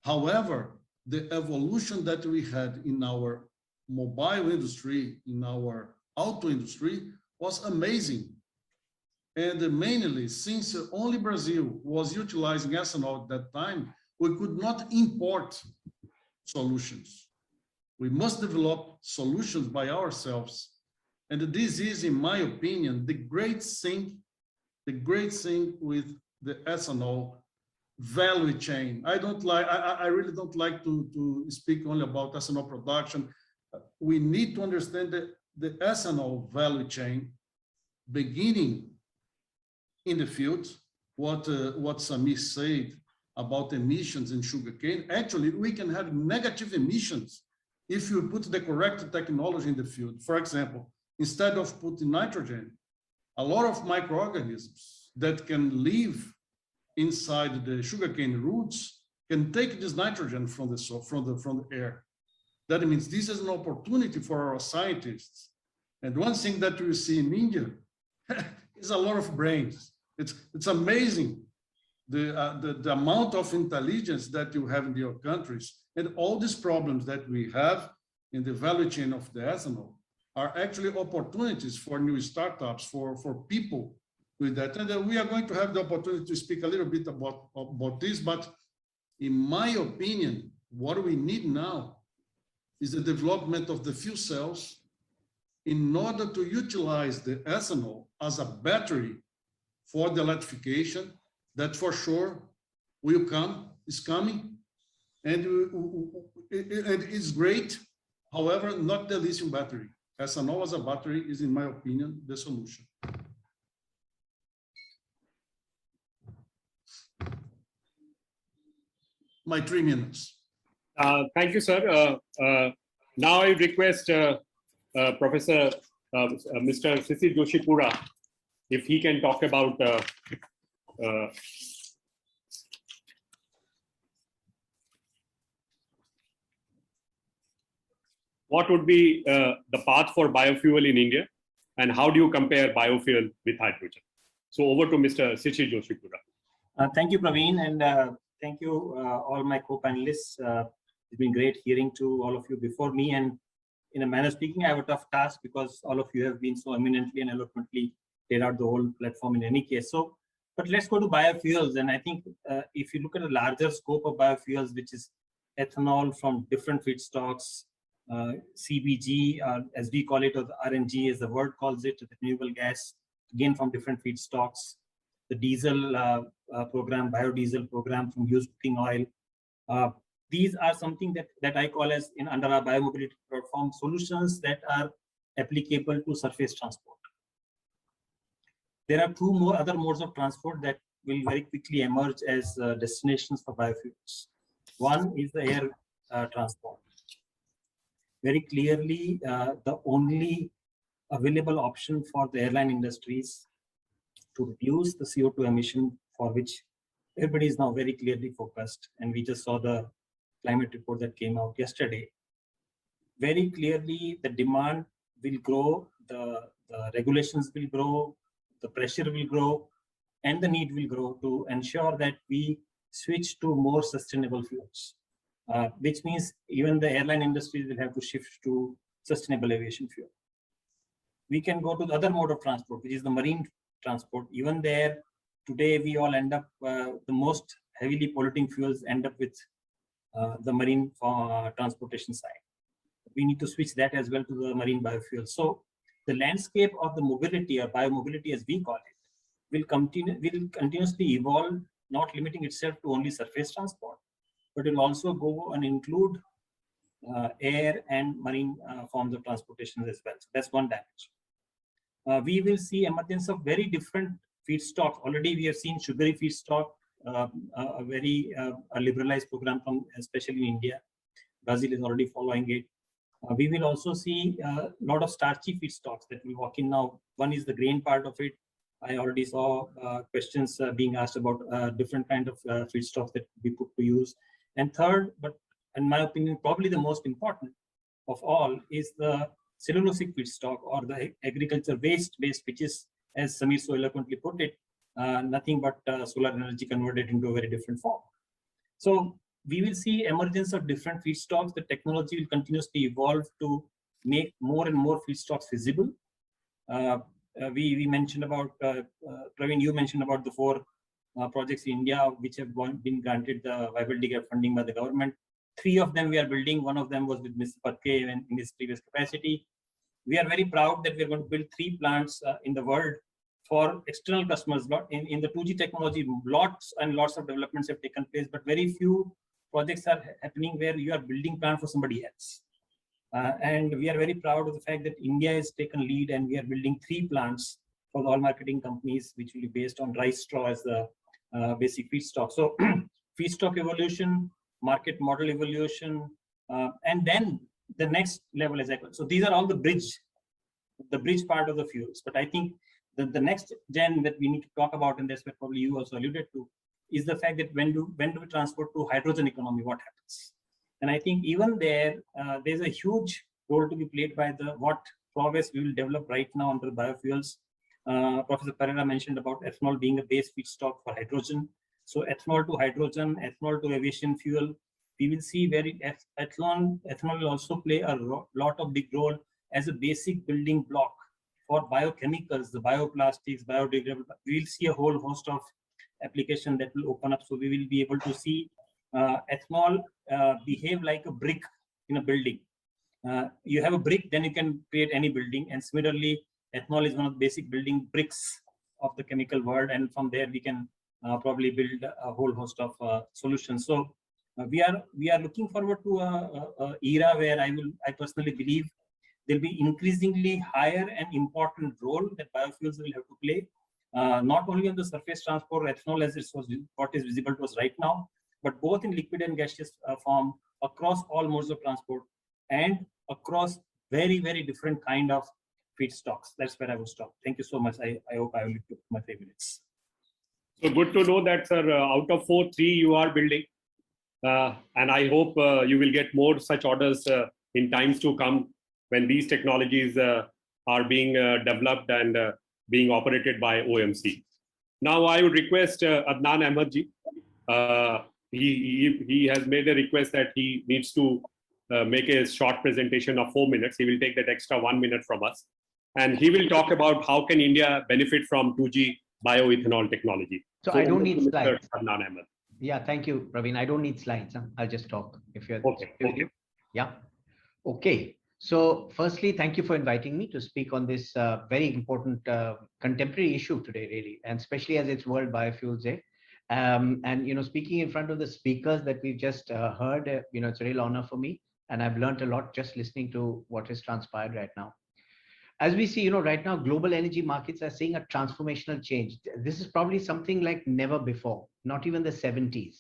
E: However, the evolution that we had in our mobile industry, in our auto industry, was amazing. And mainly, since only Brazil was utilizing ethanol at that time, we could not import solutions. We must develop solutions by ourselves. And this is, in my opinion, the great thing with the ethanol value chain. I really don't like to speak only about ethanol production. We need to understand the ethanol value chain, beginning in the field, what Samir said about emissions in sugarcane. Actually, we can have negative emissions if you put the correct technology in the field. For example, instead of putting nitrogen, a lot of microorganisms that can live inside the sugarcane roots can take this nitrogen from the air. That means this is an opportunity for our scientists. And one thing that we see in India is a lot of brains. It's amazing the amount of intelligence that you have in your countries, and all these problems that we have in the value chain of the ethanol are actually opportunities for new startups, for people with that. And we are going to have the opportunity to speak a little bit about this, but in my opinion, what we need now is the development of the fuel cells in order to utilize the ethanol as a battery for the electrification that for sure will come, is coming, and it's great. However, not the lithium battery. Ethanol as a battery is, in my opinion, the solution. My 3 minutes.
A: Thank you, sir. Now I request Professor Mr. Shishir Joshipura, if he can talk about what would be the path for biofuel in India, and how do you compare biofuel with hydrogen? So over to Mr. Shishir Joshipura.
F: Thank you, Praveen, and thank you all my co-panelists. It's been great hearing to all of you before me, and in a manner speaking, I have a tough task because all of you have been so eminently and eloquently laid out the whole platform in any case. So But let's go to biofuels. And I think if you look at the larger scope of biofuels, which is ethanol from different feedstocks, CBG, as we call it, or the RNG, as the word calls it, the renewable gas, again from different feedstocks, the diesel program, biodiesel program from used cooking oil. These are something that I call as under our biomobility platform solutions that are applicable to surface transport. There are two other modes of transport that will very quickly emerge as destinations for biofuels. One is the air transport. Very clearly, the only available option for the airline industries to reduce the CO2 emission, for which everybody is now very clearly focused. And we just saw the climate report that came out yesterday. Very clearly, the demand will grow, the regulations will grow, the pressure will grow, and the need will grow to ensure that we switch to more sustainable fuels, which means even the airline industry will have to shift to sustainable aviation fuel. We can go to the other mode of transport, which is the marine transport. Even there, today we all end up, the most heavily polluting fuels end up with the marine transportation side. We need to switch that as well to the marine biofuels. So the landscape of the mobility, or biomobility as we call it, will continuously evolve, not limiting itself to only surface transport, but it will also go and include air and marine forms of transportation as well. So that's one dimension. We will see emergence of very different feedstocks. Already we have seen sugary feedstock, a very liberalized program from, especially in India. Brazil is already following it. We will also see a lot of starchy feedstocks that will walk in now. One is the grain part of it. I already saw questions being asked about different kind of feedstocks that we put to use. And third, but in my opinion, probably the most important of all, is the cellulosic feedstock, or the agriculture waste-based, which is, as Samir so eloquently put it, nothing but solar energy converted into a very different form. So we will see emergence of different feedstocks. The technology will continuously evolve to make more and more feedstocks feasible. We mentioned about, Praveen, you mentioned about the 4 projects in India which have been granted the viability gap funding by the government. 3 of them we are building. One of them was with Mr. Patke in his previous capacity. We are very proud that we are going to build 3 plants in the world for external customers. In the 2G technology, lots and lots of developments have taken place, but very few projects are happening where you are building plant for somebody else. And we are very proud of the fact that India has taken lead, and we are building 3 plants for the oil marketing companies, which will be based on rice straw as the basic feedstock. So feedstock evolution, market model evolution, and then the next level is equal. So these are all the bridge part of the fuels. But I think the next gen that we need to talk about, and that's what probably you also alluded to, is the fact that when do we transport to hydrogen economy, what happens? And I think even there, there's a huge role to be played by what progress we will develop right now under biofuels. Professor Pereira mentioned about ethanol being a base feedstock for hydrogen. So ethanol to hydrogen, ethanol to aviation fuel. We will see where ethanol will also play a lot of big role as a basic building block for biochemicals, the bioplastics, biodegradable. We will see a whole host of application that will open up. So we will be able to see ethanol behave like a brick in a building. You have a brick, then you can create any building. And similarly, ethanol is one of the basic building bricks of the chemical world. And from there, we can probably build a whole host of solutions. So we are looking forward to a era where I personally believe there'll be increasingly higher and important role that biofuels will have to play, not only on the surface transport ethanol as what is visible to us right now, but both in liquid and gaseous form across all modes of transport and across very, very different kind of feedstocks. That's where I will stop. Thank you so much. I hope I will took my 3 minutes.
A: So good to know that, sir, out of 4, 3 you are building. And I hope you will get more such orders in times to come when these technologies are being developed and being operated by OMC. Now I would request Adnan Ahmed ji. He has made a request that he needs to make a short presentation of 4 minutes. He will take that extra 1 minute from us. And he will talk about how can India benefit from 2G bioethanol technology.
G: So I don't need
A: Mr.
G: slides.
A: Adnan Ahmed.
G: Yeah, thank you, Praveen. I don't need slides. I'll just talk if you're
A: Okay.
G: okay with you. Yeah. Okay. So firstly, thank you for inviting me to speak on this very important contemporary issue today, really, and especially as it's World Biofuels Day. And, speaking in front of the speakers that we've just heard, it's a real honor for me. And I've learned a lot just listening to what has transpired right now. As we see, right now, global energy markets are seeing a transformational change. This is probably something like never before, not even the 70s.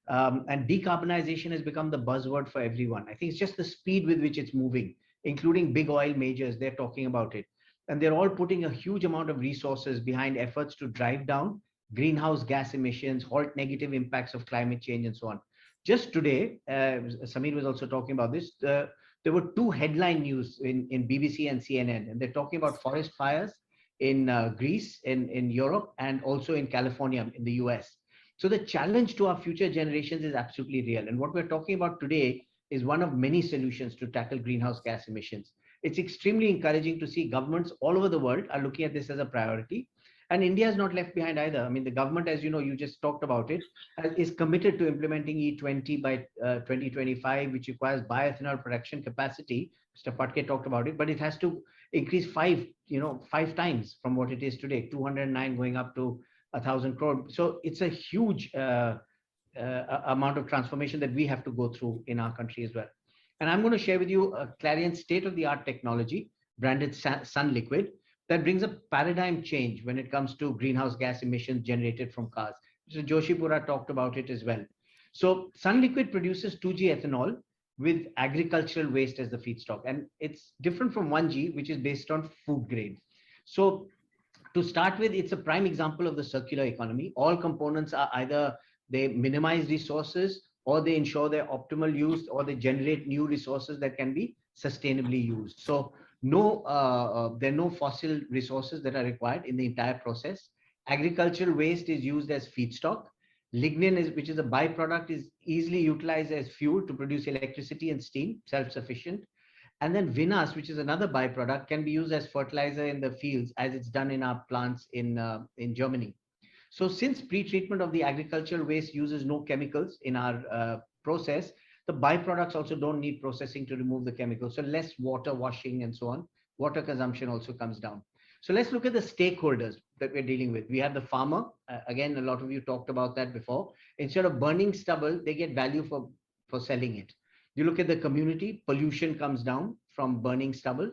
G: And decarbonization has become the buzzword for everyone. I think it's just the speed with which it's moving, including big oil majors, they're talking about it. And they're all putting a huge amount of resources behind efforts to drive down greenhouse gas emissions, halt negative impacts of climate change, and so on. Just today, Samir was also talking about this, there were two headline news in BBC and CNN, and they're talking about forest fires in Greece, in Europe, and also in California, in the US. So the challenge to our future generations is absolutely real. And what we're talking about today is one of many solutions to tackle greenhouse gas emissions. It's extremely encouraging to see governments all over the world are looking at this as a priority. And India is not left behind either. I mean, the government, as you know, you just talked about it, is committed to implementing E20 by 2025, which requires bioethanol production capacity. Mr. Patke talked about it, but it has to increase five times from what it is today, 209 going up to 1,000 crore. So it's a huge amount of transformation that we have to go through in our country as well. And I'm going to share with you a Clarion state-of-the-art technology branded Sun Liquid that brings a paradigm change when it comes to greenhouse gas emissions generated from cars. Mr. Joshipura talked about it as well. So Sun Liquid produces 2G ethanol with agricultural waste as the feedstock. And it's different from 1G, which is based on food grade. So to start with, it's a prime example of the circular economy. All components are either they minimize resources, or they ensure their optimal use, or they generate new resources that can be sustainably used. So there are no fossil resources that are required in the entire process. Agricultural waste is used as feedstock. Lignin, which is a byproduct, is easily utilized as fuel to produce electricity and steam, self-sufficient. And then vinasse, which is another byproduct, can be used as fertilizer in the fields, as it's done in our plants in Germany. So since pre-treatment of the agricultural waste uses no chemicals in our process, the byproducts also don't need processing to remove the chemicals. So less water washing and so on. Water consumption also comes down. So let's look at the stakeholders that we're dealing with. We have the farmer. Again, a lot of you talked about that before. Instead of burning stubble, they get value for selling it. You look at the community, pollution comes down from burning stubble.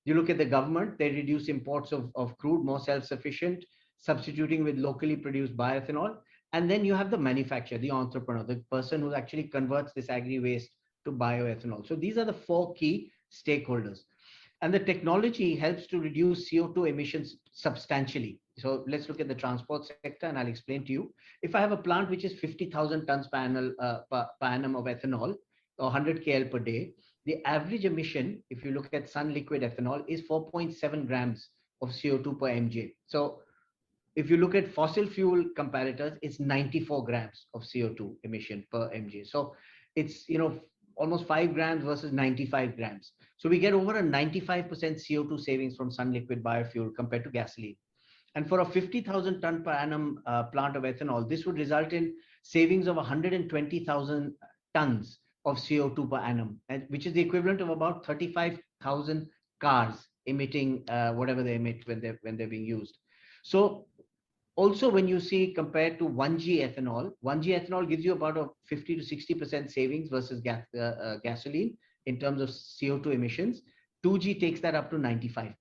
G: You look at the government, they reduce imports of crude, more self-sufficient, substituting with locally produced bioethanol. And then you have the manufacturer, the entrepreneur, the person who actually converts this agri-waste to bioethanol. So these are the four key stakeholders. And the technology helps to reduce CO2 emissions substantially. So let's look at the transport sector, and I'll explain to you. If I have a plant which is 50,000 tons per annum of ethanol, or 100 KL per day, the average emission, if you look at Sun Liquid ethanol, is 4.7 grams of CO2 per mg. So if you look at fossil fuel comparators, it's 94 grams of CO2 emission per mg. So it's, almost 5 grams versus 95 grams. So we get over a 95% CO2 savings from Sun Liquid biofuel compared to gasoline. And for a 50,000 ton per annum plant of ethanol, this would result in savings of 120,000 tons of CO2 per annum, which is the equivalent of about 35,000 cars emitting whatever they emit when they're being used. So also, when you see compared to 1G ethanol gives you about a 50 to 60% savings versus gasoline in terms of CO2 emissions. 2G takes that up to 95%.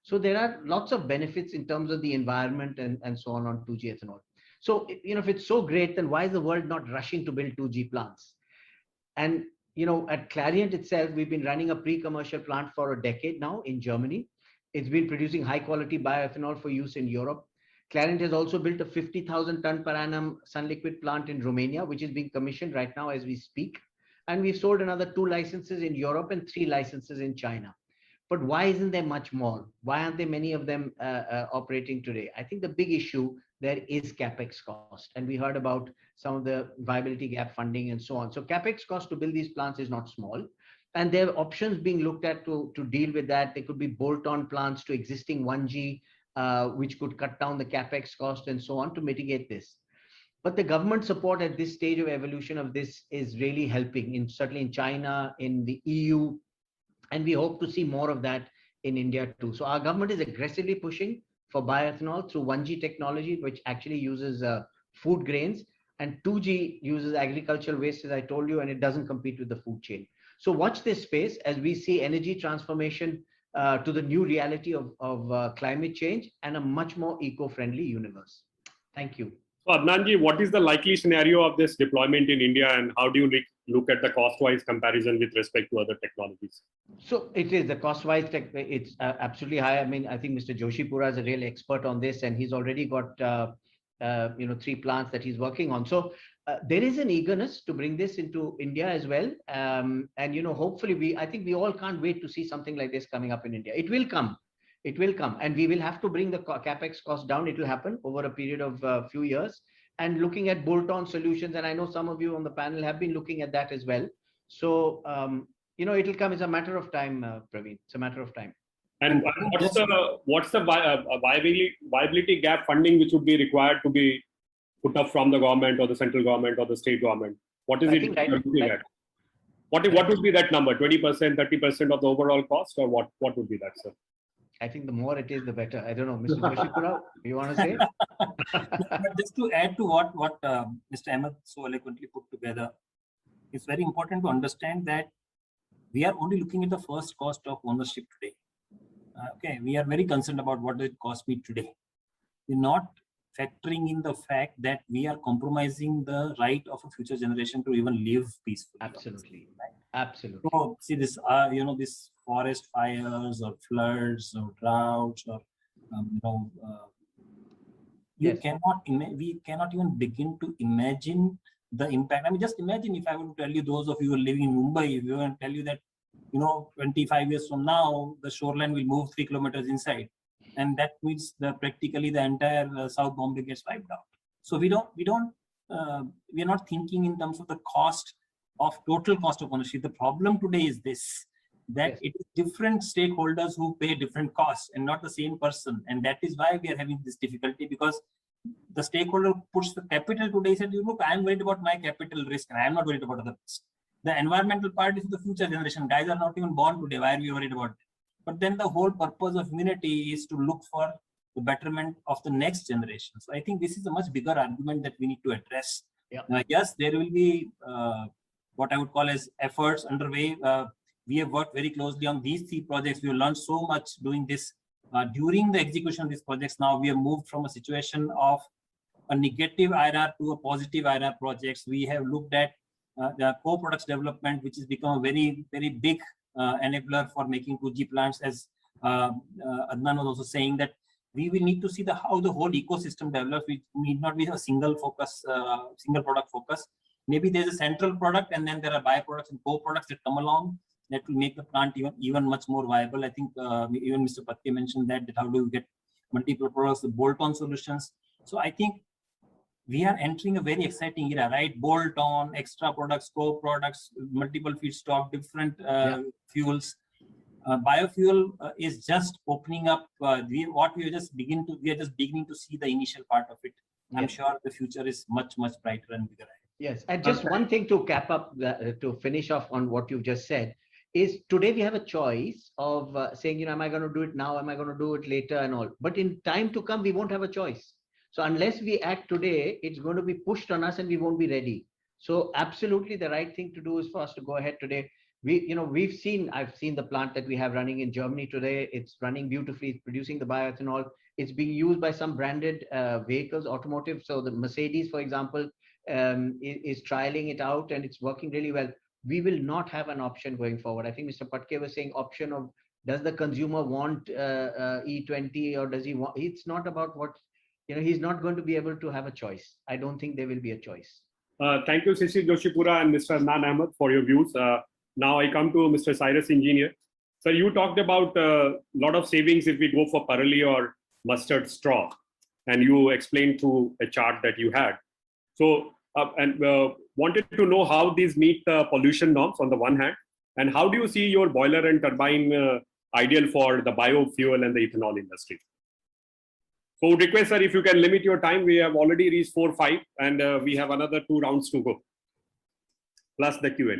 G: So there are lots of benefits in terms of the environment and so on 2G ethanol. So, if it's so great, then why is the world not rushing to build 2G plants? And, at Clariant itself, we've been running a pre-commercial plant for a decade now in Germany. It's been producing high quality bioethanol for use in Europe. Clariant has also built a 50,000 ton per annum Sun Liquid plant in Romania, which is being commissioned right now as we speak. And we've sold another 2 licenses in Europe and 3 licenses in China. But why isn't there much more? Why aren't there many of them operating today? I think the big issue there is capex cost. And we heard about some of the viability gap funding and so on. So capex cost to build these plants is not small. And there are options being looked at to deal with that. They could be bolt-on plants to existing 1G which could cut down the capex cost and so on to mitigate this. But the government support at this stage of evolution of this is really helping, certainly in China, in the EU, and we hope to see more of that in India too. So our government is aggressively pushing for bioethanol through 1G technology, which actually uses food grains, and 2G uses agricultural waste, as I told you, and it doesn't compete with the food chain. So watch this space as we see energy transformation to the new reality of climate change and a much more eco-friendly universe. Thank you.
A: So Adnanji, what is the likely scenario of this deployment in India, and how do you look at the cost-wise comparison with respect to other technologies?
G: So it is the cost-wise, it's absolutely high. I mean, I think Mr. Joshipura is a real expert on this, and he's already got 3 plants that he's working on. So there is an eagerness to bring this into India as well, and hopefully I think we all can't wait to see something like this coming up in India. It will come. It will come, and we will have to bring the capex cost down. It will happen over a period of a few years, and looking at bolt-on solutions. And I know some of you on the panel have been looking at that as well. So it'll come. It's a matter of time, Praveen. It's a matter of time.
A: And what's the viability gap funding which would be required to be put up from the government or the central government or the state government? What is it you're looking at? What would be that number? 20%, 30% of the overall cost, or what would be that, sir?
G: I think the more it is, the better. I don't know, Mr. Joshipura, you want to say?
F: But just to add to what Mr. Ahmed so eloquently put together, it's very important to understand that we are only looking at the first cost of ownership today. Okay, we are very concerned about what it costs me today. We're not factoring in the fact that we are compromising the right of a future generation to even live peacefully.
G: Absolutely, right? Absolutely.
F: So see this, this forest fires or floods or droughts or we cannot even begin to imagine the impact. I mean, just imagine if I would tell you, those of you who are living in Mumbai, if we want to tell you that 25 years from now the shoreline will move 3 kilometers inside, and that means practically the entire South Bombay gets wiped out. So we are not thinking in terms of the total cost of ownership. The problem today is this, that it is different stakeholders who pay different costs and not the same person. And that is why we are having this difficulty, because the stakeholder puts the capital today, said, look, I am worried about my capital risk and I am not worried about other risk. The environmental part is the future generation. Guys are not even born today. Why are we worried about it? But then the whole purpose of humanity is to look for the betterment of the next generation. So I think this is a much bigger argument that we need to address. Yeah. Yes, there will be what I would call as efforts underway. We have worked very closely on these 3 projects. We have learned so much doing this. During the execution of these projects, now we have moved from a situation of a negative IRR to a positive IRR projects. We have looked at the co-products development, which has become a very, very big enabler for making 2G plants. As Adnan was also saying, that we will need to see how the whole ecosystem develops. We need not be a single product focus. Maybe there's a central product, and then there are byproducts and co-products that come along that will make the plant even much more viable. I think even Mr. Patke mentioned that how do we get multiple products, the bolt-on solutions. So I think we are entering a very exciting era, right? Bolt-on, extra products, co-products, multiple feedstock, different fuels. Biofuel is just opening up. We are just beginning to see the initial part of it. I'm sure the future is much, much brighter and bigger.
G: Yes, and just one thing to cap up, to finish off on what you've just said, is today we have a choice of saying, am I going to do it now? Am I going to do it later and all? But in time to come, we won't have a choice. So unless we act today, it's going to be pushed on us and we won't be ready. So absolutely the right thing to do is for us to go ahead today. I've seen the plant that we have running in Germany today. It's running beautifully. It's producing the bioethanol. It's being used by some branded vehicles, automotive. So the Mercedes, for example, is trialing it out and it's working really well. We will not have an option going forward. I think Mr. Patke was saying option of, does the consumer want E20 or does he want, it's not about what, he's not going to be able to have a choice. I don't think there will be a choice.
A: Thank you, Shishir Joshipura and Mr. Adnan Ahmed for your views. Now I come to Mr. Cyrus Engineer. So you talked about a lot of savings if we go for Parali or mustard straw, and you explained through a chart that you had. So, wanted to know how these meet the pollution norms on the one hand, and how do you see your boiler and turbine ideal for the biofuel and the ethanol industry? So would request, sir, if you can limit your time. We have already reached 4-5, and we have another 2 rounds to go, plus the Q&A.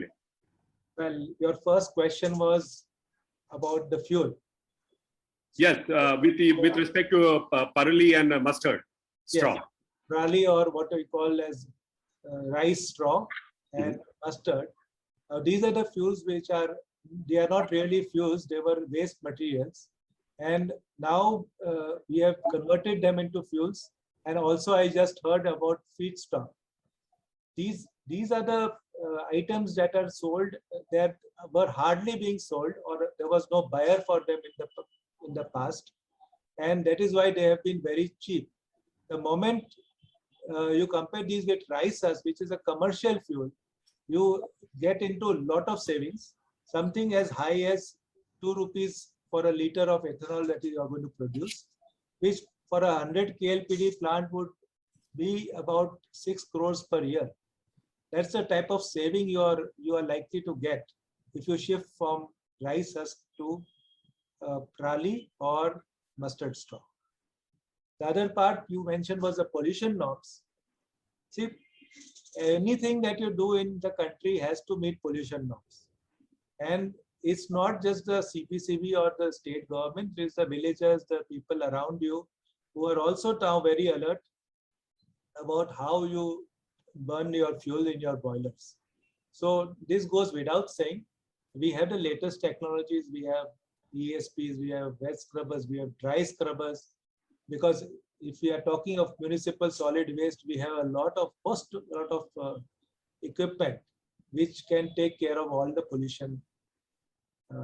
B: Well, your first question was about the fuel.
A: Yes, with respect to parali and mustard straw.
B: Yes, rali, or what we call as rice straw and mustard. These are the fuels which they are not really fuels, they were waste materials. And now we have converted them into fuels. And also I just heard about feedstock. These are the items that are sold that were hardly being sold, or there was no buyer for them in the past. And that is why they have been very cheap. The moment you compare these with rice husk, which is a commercial fuel, you get into a lot of savings, something as high as 2 rupees for a liter of ethanol that you are going to produce, which for a 100 KLPD plant would be about 6 crores per year. That's the type of saving you are likely to get if you shift from rice husk to rali or mustard straw. The other part you mentioned was the pollution norms. See, anything that you do in the country has to meet pollution norms. And it's not just the CPCB or the state government, it's the villagers, the people around you who are also now very alert about how you burn your fuel in your boilers. So this goes without saying. We have the latest technologies. We have ESPs, we have wet scrubbers, we have dry scrubbers. Because if we are talking of municipal solid waste, we have a lot of equipment which can take care of all the pollution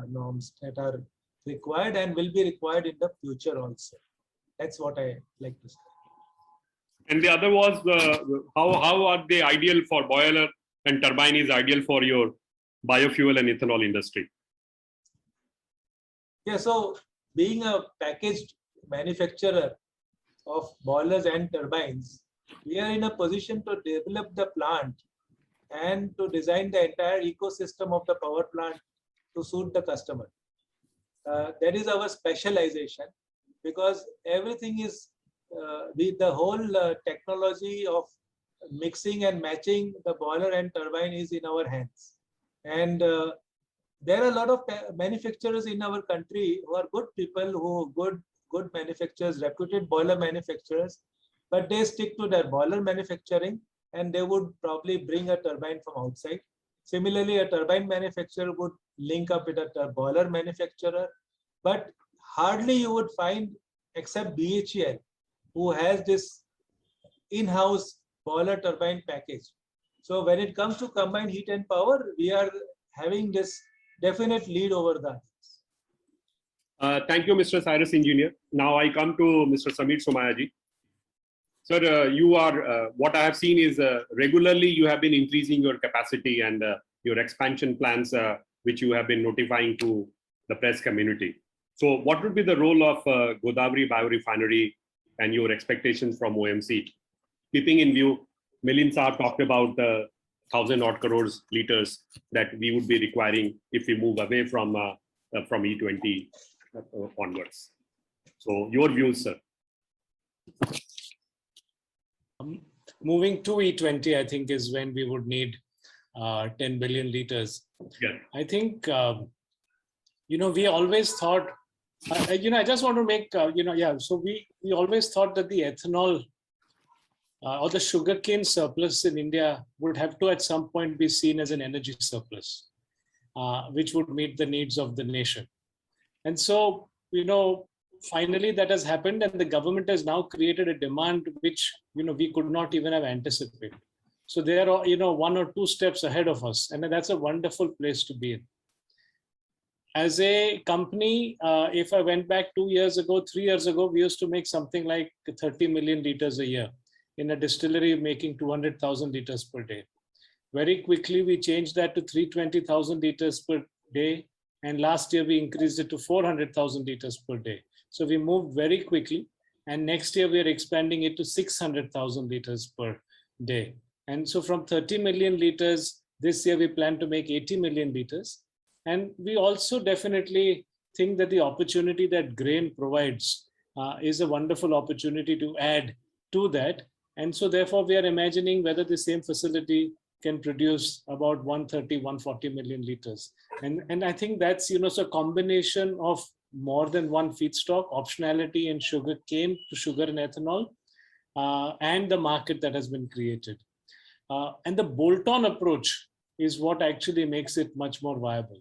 B: norms that are required and will be required in the future also. That's what I like to say.
A: And the other was how are they ideal for boiler and turbine is ideal for your biofuel and ethanol industry?
B: Yeah, so being a packaged manufacturer of boilers and turbines, we are in a position to develop the plant and to design the entire ecosystem of the power plant to suit the customer. That is our specialization, because everything is the whole technology of mixing and matching the boiler and turbine is in our hands. And there are a lot of manufacturers in our country who are good people, who good manufacturers, reputed boiler manufacturers, but they stick to their boiler manufacturing and they would probably bring a turbine from outside. Similarly, a turbine manufacturer would link up with a boiler manufacturer, but hardly you would find, except BHEL, who has this in-house boiler turbine package. So when it comes to combined heat and power, we are having this definite lead over the others.
A: Thank you, Mr. Cyrus Engineer. Now I come to Mr. Samir Somayaji. Sir, you are, what I have seen is regularly you have been increasing your capacity and your expansion plans, which you have been notifying to the press community. So what would be the role of Godavari Biorefinery and your expectations from OMC? Keeping in view, Milind Saab talked about 1,000 odd crores liters that we would be requiring if we move away from E20 onwards. So your views, sir.
C: Moving to E20, I think, is when we would need 10 billion liters.
A: Yeah.
C: I think, we always thought, I just want to make, so we always thought that the ethanol or the sugarcane surplus in India would have to at some point be seen as an energy surplus, which would meet the needs of the nation. And so, finally that has happened, and the government has now created a demand which, we could not even have anticipated. So they are, 1 or 2 steps ahead of us, and that's a wonderful place to be in. As a company, if I went back 2 years ago, 3 years ago, we used to make something like 30 million liters a year in a distillery making 200,000 liters per day. Very quickly, we changed that to 320,000 liters per day. And last year, we increased it to 400,000 liters per day. So we moved very quickly. And next year, we are expanding it to 600,000 liters per day. And so from 30 million liters, this year, we plan to make 80 million liters. And we also definitely think that the opportunity that grain provides is a wonderful opportunity to add to that. And so therefore, we are imagining whether the same facility can produce about 130, 140 million liters. And I think that's, so a combination of more than one feedstock, optionality in sugar cane to sugar and ethanol, and the market that has been created. And the bolt-on approach is what actually makes it much more viable.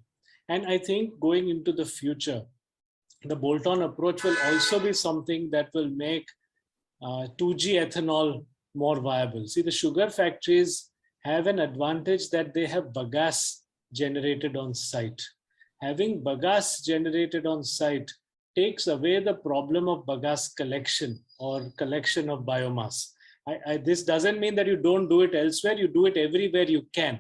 C: And I think going into the future, the bolt-on approach will also be something that will make 2G ethanol more viable. See, the sugar factories have an advantage that they have bagasse generated on site. Having bagasse generated on site takes away the problem of bagasse collection or collection of biomass. This doesn't mean that you don't do it elsewhere, you do it everywhere you can.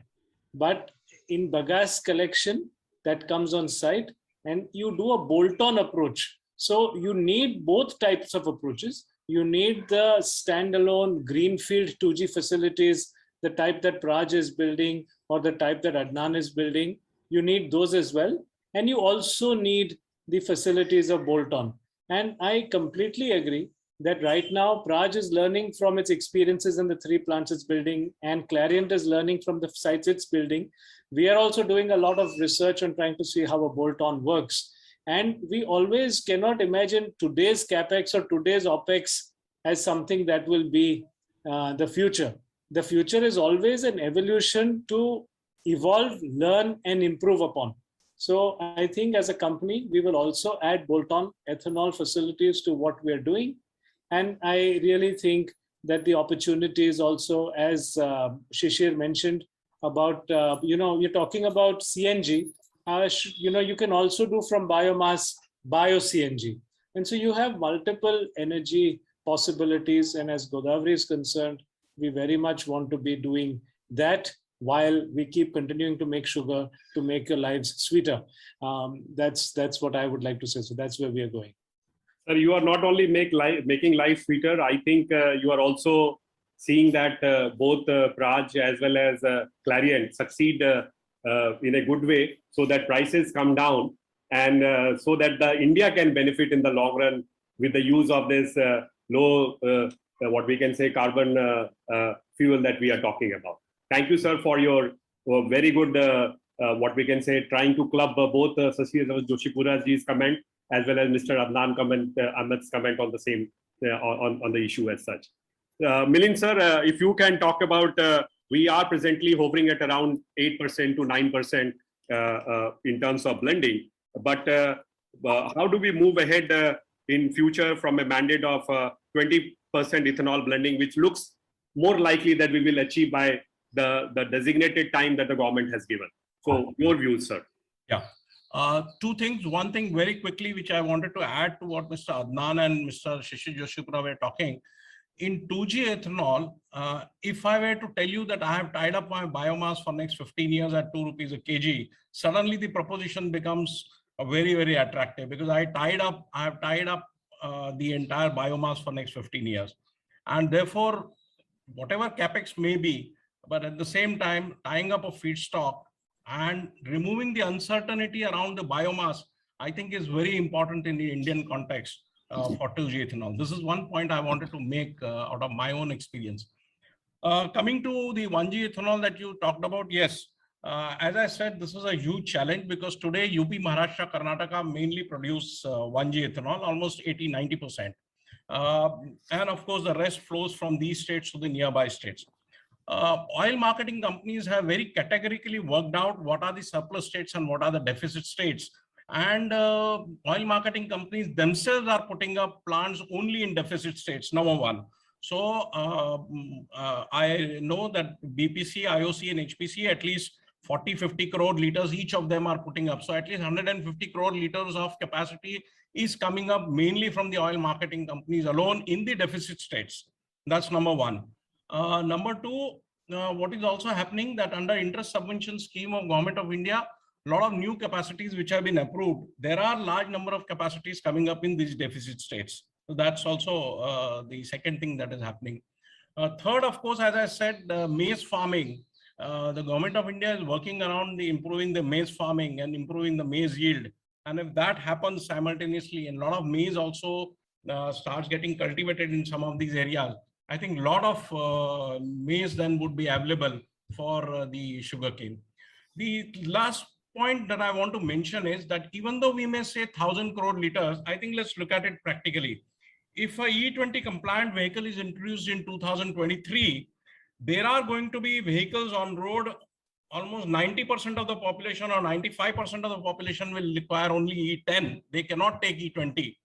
C: But in bagasse collection that comes on site, and you do a bolt-on approach. So you need both types of approaches. You need the standalone greenfield 2G facilities, the type that Praj is building or the type that Adnan is building. You need those as well. And you also need the facilities of bolt-on. And I completely agree that right now Praj is learning from its experiences in the 3 plants it's building, and Clariant is learning from the sites it's building. We are also doing a lot of research on trying to see how a bolt-on works. And we always cannot imagine today's CapEx or today's OpEx as something that will be the future. The future is always an evolution to evolve, learn, and improve upon. So I think as a company, we will also add bolt-on ethanol facilities to what we are doing. And I really think that the opportunities also, as Shishir mentioned, about, you're talking about CNG, you can also do from biomass, bio-CNG. And so you have multiple energy possibilities. And as Godavari is concerned, we very much want to be doing that while we keep continuing to make sugar to make your lives sweeter. That's what I would like to say. So that's where we are going.
A: Sir, you are not only making life sweeter, I think you are also seeing that both Praj as well as Clariant succeed in a good way so that prices come down, and so that India can benefit in the long run with the use of this low, what we can say, carbon fuel that we are talking about. Thank you, sir, for your very good, what we can say, trying to club both Shishir Joshipura's comment as well as Mr. Ahmed's comment on the same, on the issue as such. Milind, sir, if you can talk about, we are presently hovering at around 8% to 9% in terms of blending. But how do we move ahead in future from a mandate of 20% ethanol blending, which looks more likely that we will achieve by the designated time that the government has given? So your views, sir.
D: Yeah. 2 things. One thing very quickly, which I wanted to add to what Mr. Adnan and Mr. Shishir Joshipura were talking. In 2G ethanol, if I were to tell you that I have tied up my biomass for next 15 years at 2 rupees a kg, suddenly the proposition becomes very, very attractive, because I have tied up the entire biomass for next 15 years. And therefore, whatever capex may be, but at the same time, tying up a feedstock and removing the uncertainty around the biomass, I think is very important in the Indian context for 2G ethanol. This is one point I wanted to make out of my own experience. Coming to the 1G ethanol that you talked about, yes, as I said, this is a huge challenge, because today UP, Maharashtra, Karnataka mainly produce 1G ethanol, almost 80–90%. And of course, the rest flows from these states to the nearby states. Oil marketing companies have very categorically worked out what are the surplus states and what are the deficit states. And oil marketing companies themselves are putting up plants only in deficit states, number one. So I know that BPC, IOC and HPC, at least 40–50 crore liters, each of them are putting up. So at least 150 crore liters of capacity is coming up mainly from the oil marketing companies alone in the deficit states. That's number one. Number 2, what is also happening, that under interest subvention scheme of Government of India, a lot of new capacities which have been approved, there are large number of capacities coming up in these deficit states. So that's also the second thing that is happening. Third, of course, as I said, maize farming. The Government of India is working around improving the maize farming and improving the maize yield. And if that happens simultaneously, and a lot of maize also starts getting cultivated in some of these areas, I think a lot of maize then would be available for the sugarcane. The last point that I want to mention is that even though we may say 1,000 crore liters, I think let's look at it practically. If a E20 compliant vehicle is introduced in 2023, there are going to be vehicles on road. Almost 90% of the population or 95% of the population will require only E10. They cannot take E20,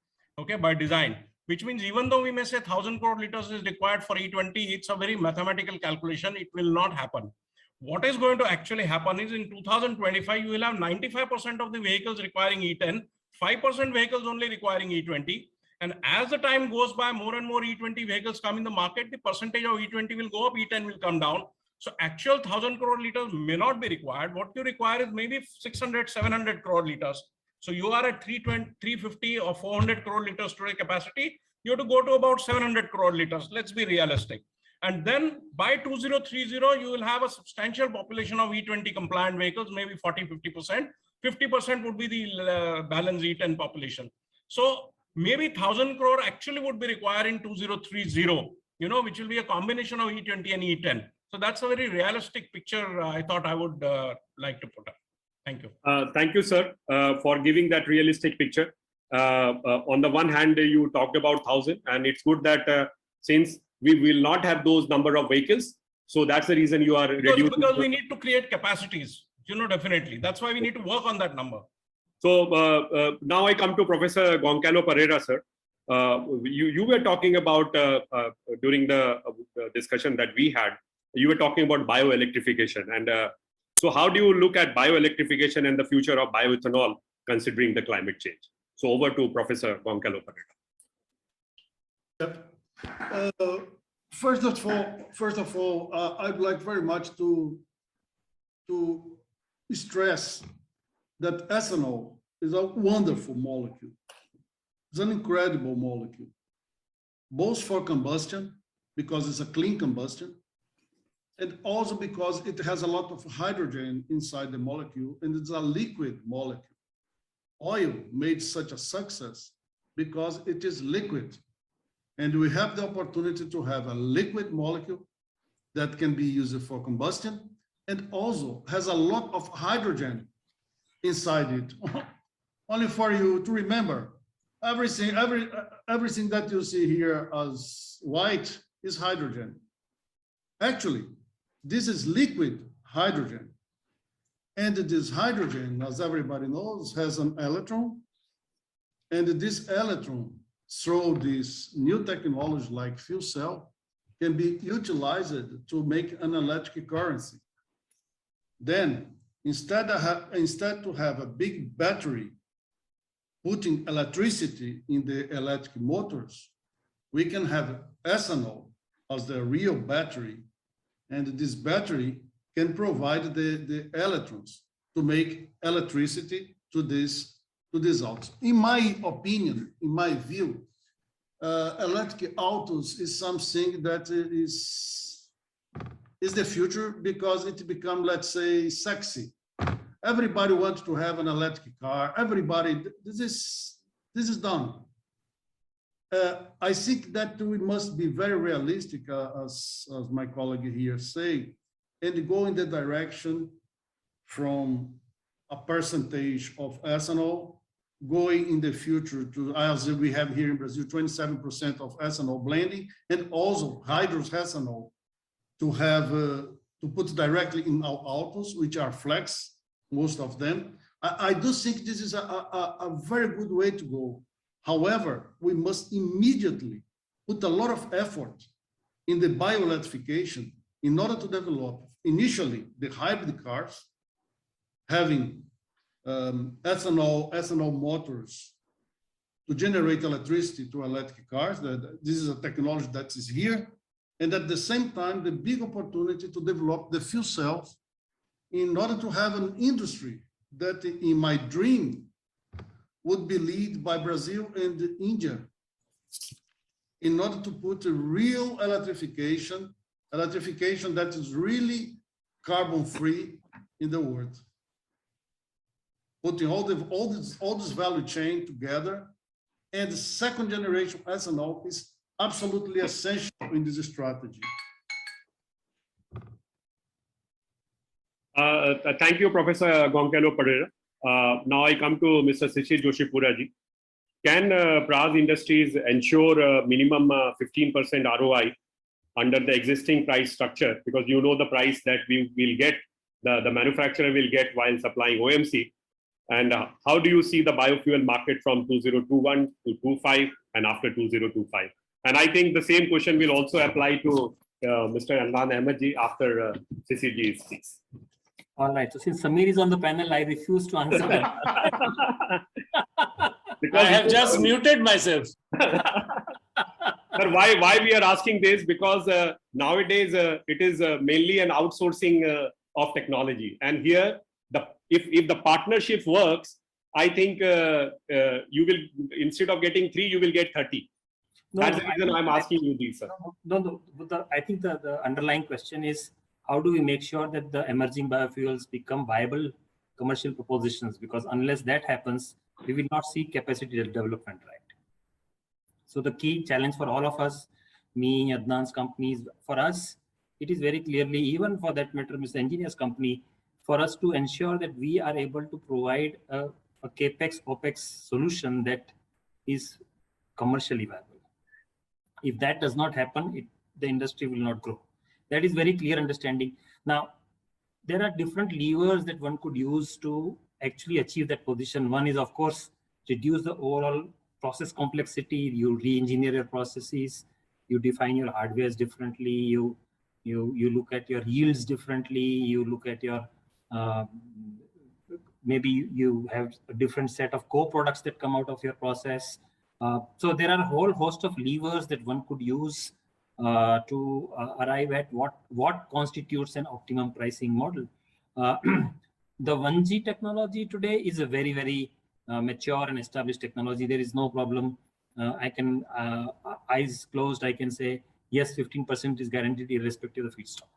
D: okay, by design, which means even though we may say 1,000 crore liters is required for E20, it's a very mathematical calculation. It will not happen. What is going to actually happen is in 2025, you will have 95% of the vehicles requiring E10, 5% vehicles only requiring E20. And as the time goes by, more and more E20 vehicles come in the market, the percentage of E20 will go up, E10 will come down. So actual 1,000 crore liters may not be required. What you require is maybe 600, 700 crore liters. So you are at 320, 350 or 400 crore liters today capacity. You have to go to about 700 crore liters. Let's be realistic. And then by 2030, you will have a substantial population of E20 compliant vehicles, maybe 40, 50%. 50% would be the balance E10 population. So maybe 1,000 crore actually would be required in 2030, which will be a combination of E20 and E10. So that's a very realistic picture I thought I would like to put up. Thank you.
A: Thank you, sir, for giving that realistic picture. On the one hand, you talked about 1,000, and it's good that since we will not have those number of vehicles, so that's the reason you are reducing.
D: Because we need to create capacities, definitely. That's why we need to work on that number.
A: So now I come to Professor Goncalo Pereira, sir. You were talking about during the discussion that we had, you were talking about bioelectrification. And so how do you look at bioelectrification and the future of bioethanol considering the climate change? So over to Professor Goncalo Pereira.
E: First of all, I'd like very much to stress that ethanol is a wonderful molecule. It's an incredible molecule, both for combustion, because it's a clean combustion, and also because it has a lot of hydrogen inside the molecule, and it's a liquid molecule. Oil made such a success because it is liquid. And we have the opportunity to have a liquid molecule that can be used for combustion and also has a lot of hydrogen inside it. Only for you to remember, everything that you see here as white is hydrogen. Actually, this is liquid hydrogen. And this hydrogen, as everybody knows, has an electron. And this electron, through this new technology like fuel cell, can be utilized to make an electric currency. Then, instead to have a big battery putting electricity in the electric motors, we can have ethanol as the real battery, and this battery can provide the electrons to make electricity to this autos. In my opinion, in my view, electric autos is something that is the future because it become, let's say, sexy. Everybody wants to have an electric car. Everybody, this is done. I think that we must be very realistic, as my colleague here say, and go in the direction from a percentage of ethanol going in the future to, as we have here in Brazil, 27% of ethanol blending, and also hydrous ethanol to have to put directly in our autos, which are flex, most of them. I do think this is a very good way to go. However, we must immediately put a lot of effort in the bioelectrification in order to develop initially the hybrid cars, having ethanol motors to generate electricity to electric cars. This is a technology that is here. And at the same time, the big opportunity to develop the fuel cells in order to have an industry that in my dream would be led by Brazil and India in order to put a real electrification that is really carbon free in the world. Putting all this value chain together and second generation ethanol is absolutely essential in this strategy.
A: Thank you, Professor Goncalo Pereira. Now I come to Mr. Shishir Joshipura ji. Can Praz Industries ensure minimum 15% ROI under the existing price structure? Because you know the price that we will get, the manufacturer will get while supplying OMC. And how do you see the biofuel market from 2021 to 25 and after 2025? And I think the same question will also apply to Mr. Adnan Ahmed ji after Shishir ji speaks.
F: All right. So since Samir is on the panel, I refuse to answer that.
C: I have just muted myself.
A: Sir, why we are asking this? Because nowadays it is mainly an outsourcing of technology, and here if the partnership works, I think you will, instead of getting 3, you will get 30.
F: No,
A: That's the reason I'm asking you these, sir.
F: No. I think the underlying question is, how do we make sure that the emerging biofuels become viable commercial propositions? Because unless that happens, we will not see capacity development, right? So the key challenge for all of us, me, Adnan's companies, for us, it is very clearly, even for that matter, Mr. Engineer's company, for us to ensure that we are able to provide a capex opex solution that is commercially viable. If that does not happen, the industry will not grow. That is very clear understanding. Now, there are different levers that one could use to actually achieve that position. One is, of course, reduce the overall process complexity. You re-engineer your processes. You define your hardwares differently. You look at your yields differently. You look at your maybe you have a different set of co-products that come out of your process. So there are a whole host of levers that one could use to arrive at what constitutes an optimum pricing model. The 1G technology today is a very, very mature and established technology. There is no problem. I can, eyes closed, I can say, yes, 15% is guaranteed irrespective of feedstock.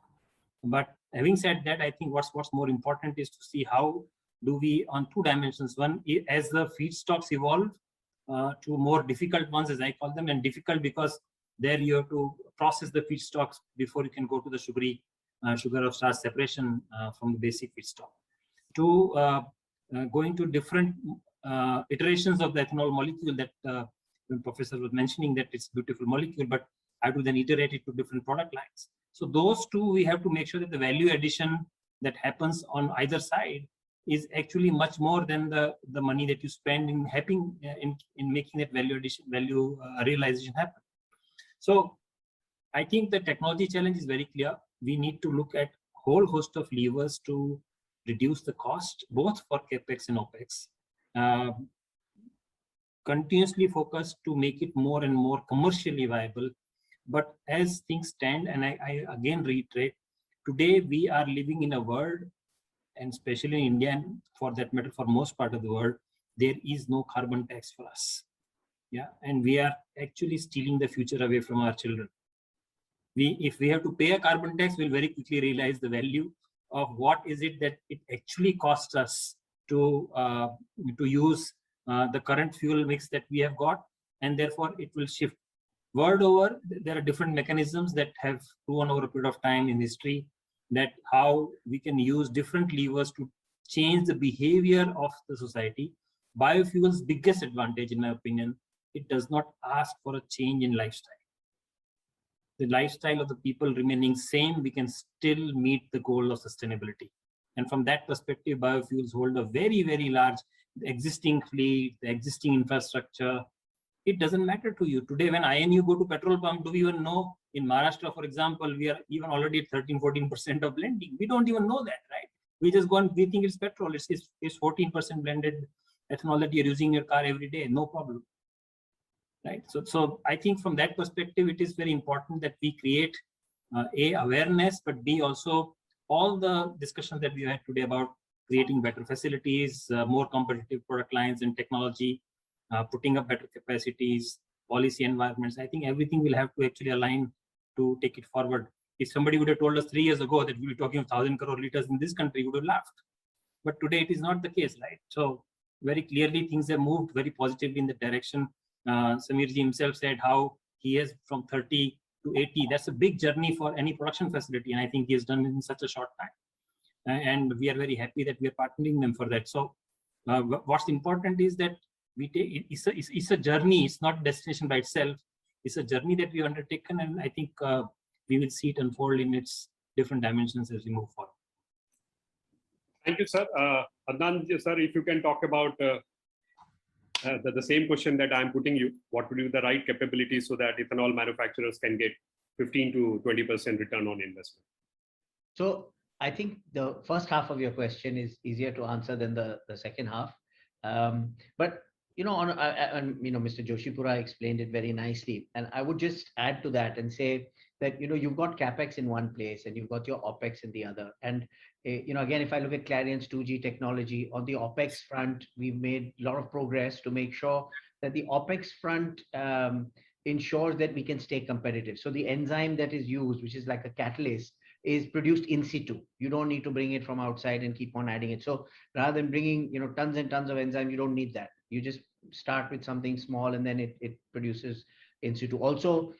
F: But having said that, I think what's more important is to see how do we, on 2 dimensions. One, as the feedstocks evolve to more difficult ones, as I call them, and difficult because there you have to process the feedstocks before you can go to the sugar of starch separation from the basic feedstock. To going to different iterations of the ethanol molecule that the professor was mentioning, that it's a beautiful molecule, but I have to then iterate it to different product lines. So those two, we have to make sure that the value addition that happens on either side is actually much more than the money that you spend in making that value realization happen. So I think the technology challenge is very clear. We need to look at a whole host of levers to reduce the cost, both for capex and opex. Continuously focused to make it more and more commercially viable. But as things stand, and I again reiterate, today we are living in a world, and especially in India, and for that matter, for most part of the world, there is no carbon tax for us. Yeah, and we are actually stealing the future away from our children. If we have to pay a carbon tax, we'll very quickly realize the value of what is it that it actually costs us to use the current fuel mix that we have got, and therefore it will shift. World over, there are different mechanisms that have proven over a period of time in history that how we can use different levers to change the behavior of the society. Biofuels' biggest advantage, in my opinion, it does not ask for a change in lifestyle. The lifestyle of the people remaining same, we can still meet the goal of sustainability. And from that perspective, biofuels hold a very, very large existing fleet, the existing infrastructure. It doesn't matter to you. Today, when I and you go to petrol pump, do we even know? In Maharashtra, for example, we are even already at 13-14% of blending. We don't even know that, right? We just go and we think it's petrol. It's 14% blended ethanol that you're using in your car every day. No problem. Right. So I think from that perspective, it is very important that we create A, awareness, but B, also all the discussions that we had today about creating better facilities, more competitive product lines and technology, putting up better capacities, policy environments. I think everything will have to actually align to take it forward. If somebody would have told us 3 years ago that we were talking of 1,000 crore liters in this country, we would have laughed. But today it is not the case, right? So very clearly things have moved very positively in the direction. Samirji himself said how he has from 30 to 80. That's a big journey for any production facility, and I think he has done it in such a short time. And we are very happy that we are partnering them for that. So what's important is that we take it's a journey. It's not a destination by itself. It's a journey that we have undertaken, and I think we will see it unfold in its different dimensions as we move forward.
A: Thank you, sir. Adnan, sir, if you can talk about the same question that I'm putting you, what would be the right capabilities so that ethanol manufacturers can get 15 to 20% return on investment?
G: So I think the first half of your question is easier to answer than the second half. But Mr. Joshipura explained it very nicely, and I would just add to that and say that you've got capex in one place and you've got your opex in the other. And again, if I look at Clariant's 2G technology on the opex front, we've made a lot of progress to make sure that the opex front ensures that we can stay competitive. So the enzyme that is used, which is like a catalyst, is produced in situ. You don't need to bring it from outside and keep on adding it. So rather than bringing tons and tons of enzyme, you don't need that. You just start with something small and then it produces in situ. Also,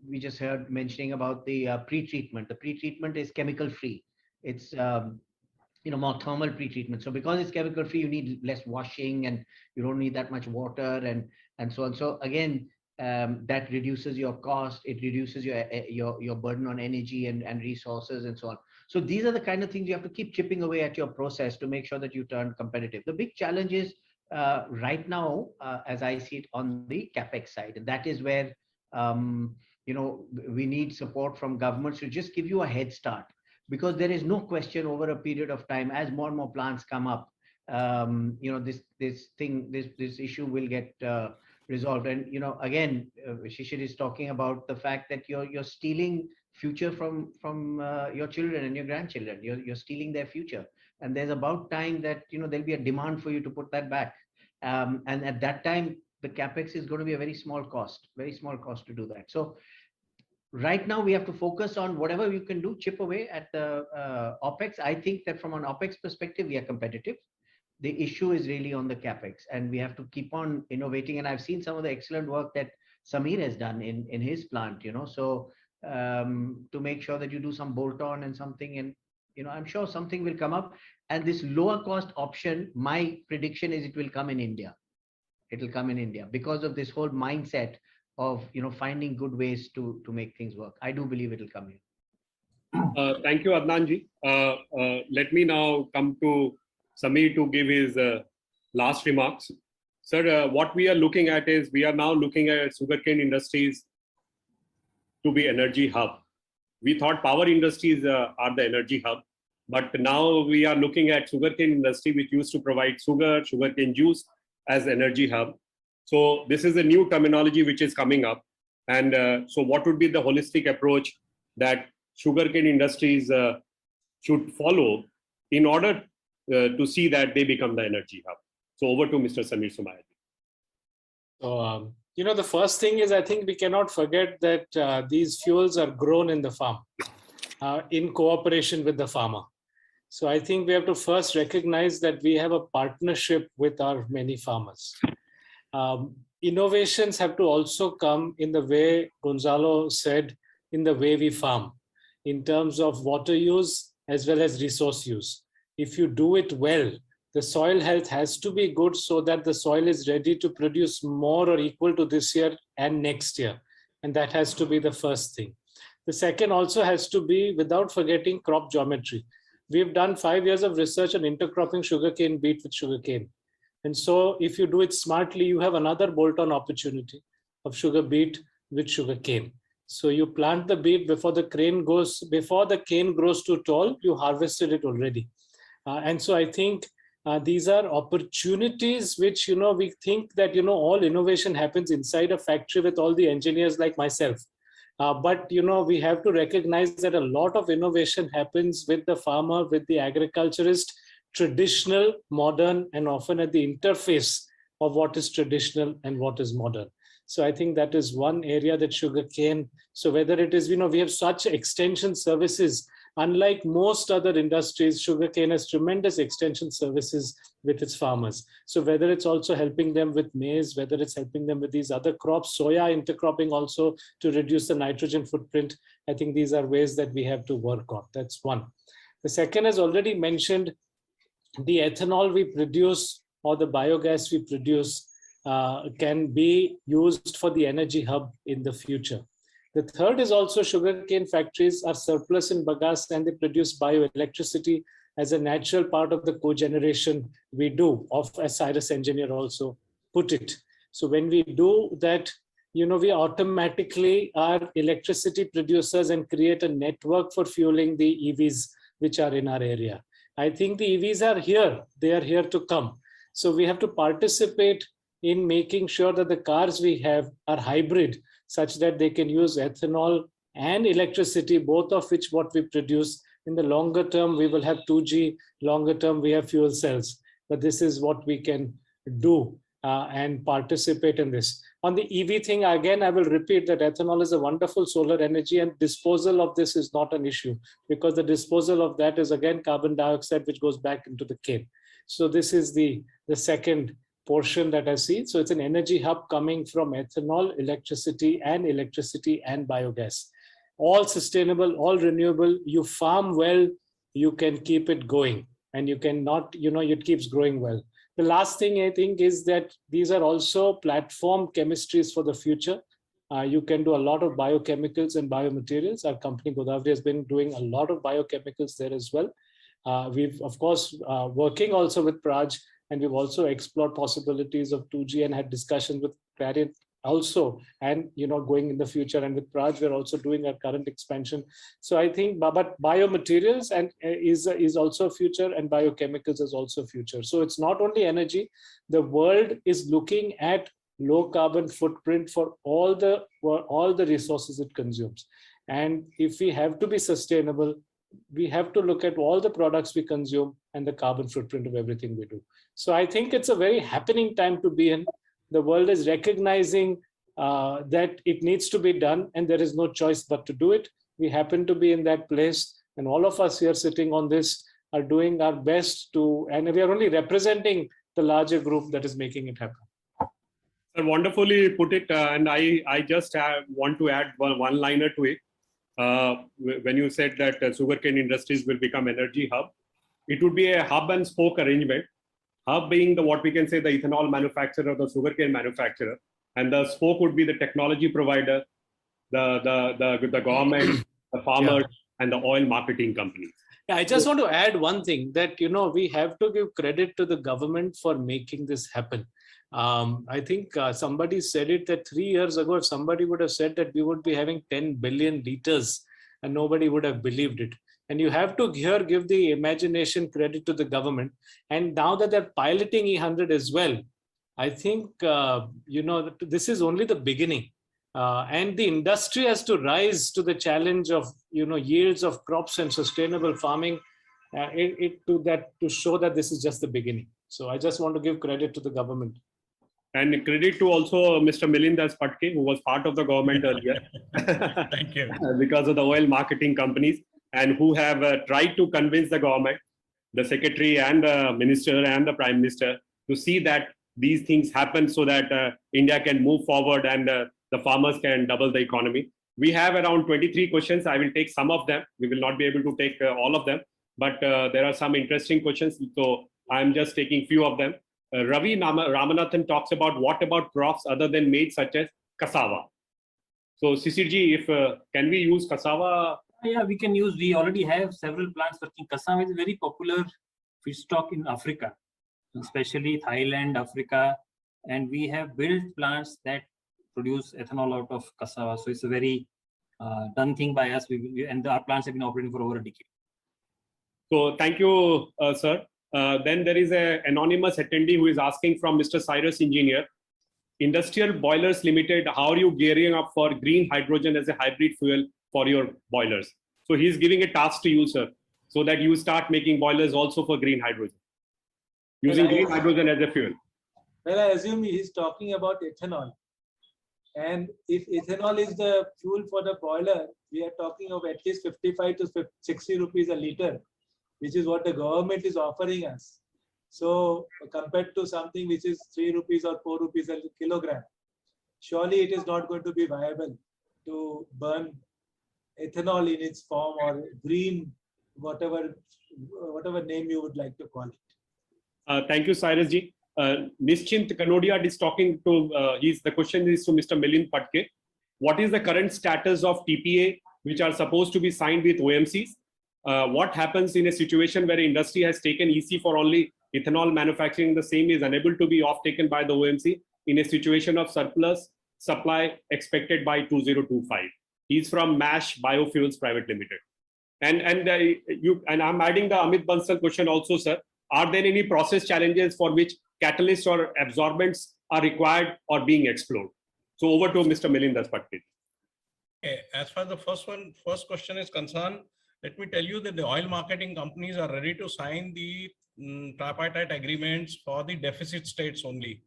G: we just heard mentioning about the pre-treatment. The pre-treatment is chemical free. It's more thermal pre-treatment. So because it's chemical free, you need less washing and you don't need that much water and so on. So again, that reduces your cost. It reduces your burden on energy and resources and so on. So these are the kind of things you have to keep chipping away at your process to make sure that you turn competitive. The big challenge is right now, as I see it, on the capex side, and that is where we need support from governments to just give you a head start, because there is no question over a period of time, as more and more plants come up, this issue will get resolved. And again, Shishir is talking about the fact that you're stealing future from your children and your grandchildren. You're stealing their future, and there's about time that there'll be a demand for you to put that back. And at that time, the capex is going to be a very small cost to do that. So right now we have to focus on whatever you can do, chip away at the opex. I think that from an opex perspective, we are competitive. The issue is really on the capex, and we have to keep on innovating. And I've seen some of the excellent work that Samir has done in his plant, so to make sure that you do some bolt-on and something, and I'm sure something will come up. And this lower cost option, my prediction is it will come in India. It will come in India because of this whole mindset of finding good ways to make things work. I do believe it will come in.
A: Thank you, Adnan-ji. Let me now come to Samir to give his last remarks. Sir, what we are looking at is we are now looking at sugarcane industries to be energy hub. We thought power industries are the energy hub, but now we are looking at sugarcane industry, which used to provide sugarcane juice as energy hub. So this is a new terminology which is coming up. And so what would be the holistic approach that sugarcane industries should follow in order to see that they become the energy hub? So over to Mr. Samir Sumaya.
C: So, the first thing is, I think we cannot forget that these fuels are grown in the farm in cooperation with the farmer. So I think we have to first recognize that we have a partnership with our many farmers. Innovations have to also come in the way Gonzalo said, in the way we farm, in terms of water use as well as resource use. If you do it well, the soil health has to be good so that the soil is ready to produce more or equal to this year and next year. And that has to be the first thing. The second also has to be, without forgetting, crop geometry. We've done 5 years of research on intercropping sugarcane beet with sugarcane. And so if you do it smartly, you have another bolt-on opportunity of sugar beet with sugarcane. So you plant the beet before the cane grows too tall, you harvested it already. And so I think these are opportunities which, we think that, all innovation happens inside a factory with all the engineers like myself. But, we have to recognize that a lot of innovation happens with the farmer, with the agriculturist, traditional, modern, and often at the interface of what is traditional and what is modern. So I think that is one area that sugarcane, so whether it is, we have such extension services unlike most other industries, sugarcane has tremendous extension services with its farmers. So whether it's also helping them with maize, whether it's helping them with these other crops, soya intercropping also to reduce the nitrogen footprint, I think these are ways that we have to work on. That's one. The second, as already mentioned, the ethanol we produce or the biogas we produce can be used for the energy hub in the future. The third is also sugarcane factories are surplus in bagasse and they produce bioelectricity as a natural part of the cogeneration we do, of, as Cyrus engineer also put it. So when we do that, you know, we automatically are electricity producers and create a network for fueling the EVs which are in our area. I think the EVs are here, they are here to come. So we have to participate in making sure that the cars we have are hybrid, such that they can use ethanol and electricity, both of which what we produce. In the longer term, we will have 2G, longer term, we have fuel cells. But this is what we can do and participate in this. On the EV thing, again, I will repeat that ethanol is a wonderful solar energy and disposal of this is not an issue because the disposal of that is again carbon dioxide, which goes back into the cane. So this is the second portion that I see. So it's an energy hub coming from ethanol, electricity and biogas. All sustainable, all renewable. You farm well, you can keep it going and you cannot, you know, it keeps growing well. The last thing I think is that these are also platform chemistries for the future. You can do a lot of biochemicals and biomaterials. Our company Godavari has been doing a lot of biochemicals there as well. We've, of course, working also with Praj, and we've also explored possibilities of 2G and had discussions with Clariant also, and you know, going in the future. And with Praj, we're also doing our current expansion. So I think, but biomaterials and is also a future, and biochemicals is also a future. So it's not only energy. The world is looking at low carbon footprint for all the resources it consumes. And if we have to be sustainable, we have to look at all the products we consume and the carbon footprint of everything we do. So I think it's a very happening time to be in. The world is recognizing that it needs to be done and there is no choice but to do it. We happen to be in that place, and all of us here sitting on this are doing our best to, and we are only representing the larger group that is making it happen.
A: Sir, wonderfully put it, and I just want to add one liner to it. When you said that sugarcane industries will become energy hub, it would be a hub and spoke arrangement. Hub being the what we can say the ethanol manufacturer, the sugarcane manufacturer, and the spoke would be the technology provider, the government, the farmers, and the oil marketing companies.
C: Yeah, I just want to add one thing that, you know, we have to give credit to the government for making this happen. I think somebody said it that 3 years ago, if somebody would have said that we would be having 10 billion liters and nobody would have believed it. And you have to here give the imagination credit to the government. And now that they're piloting E100 as well, I think, you know, this is only the beginning. And the industry has to rise to the challenge of, you know, yields of crops and sustainable farming to show that this is just the beginning. So I just want to give credit to the government.
A: And credit to also Mr. Milind Patke, who was part of the government earlier.
D: Thank you.
A: Because of the oil marketing companies, and who have tried to convince the government, the secretary and the minister and the prime minister, to see that these things happen so that India can move forward and the farmers can double the economy. We have around 23 questions. I will take some of them. We will not be able to take all of them, but there are some interesting questions. So I'm just taking few of them. Ravi Ramanathan talks about what about crops other than maize, such as cassava. So Shishir ji, if can we use cassava?
F: Yeah, we can use. We already have several plants working. Cassava is a very popular feedstock in Africa, especially Thailand, Africa, and we have built plants that produce ethanol out of cassava. So it's a very done thing by us. And our plants have been operating for over a decade.
A: So thank you, sir. Then there is an anonymous attendee who is asking from Mr. Cyrus Engineer, Industrial Boilers Limited, how are you gearing up for green hydrogen as a hybrid fuel for your boilers? So he's giving a task to you, sir, so that you start making boilers also for green hydrogen, using green hydrogen as a fuel.
B: Well, I assume he's talking about ethanol. And if ethanol is the fuel for the boiler, we are talking of at least 55 to 60 rupees a liter, which is what the government is offering us. So compared to something which is 3 rupees or 4 rupees a kilogram, surely it is not going to be viable to burn ethanol in its form or green, whatever name you would like to call it.
A: Thank you, Cyrus ji. Nischint Kanodia is talking to, the question is to Mr. Milind Patke. What is the current status of TPA, which are supposed to be signed with OMCs? What happens in a situation where industry has taken EC for only ethanol manufacturing, the same is unable to be off-taken by the OMC in a situation of surplus supply expected by 2025. He's from MASH Biofuels Private Limited. And I'm adding the Amit Bansal question also, sir. Are there any process challenges for which catalysts or absorbents are required or being explored? So over to Mr. Milind Patke.
D: Okay. As far as the first question is concerned, let me tell you that the oil marketing companies are ready to sign the tripartite agreements for the deficit states only.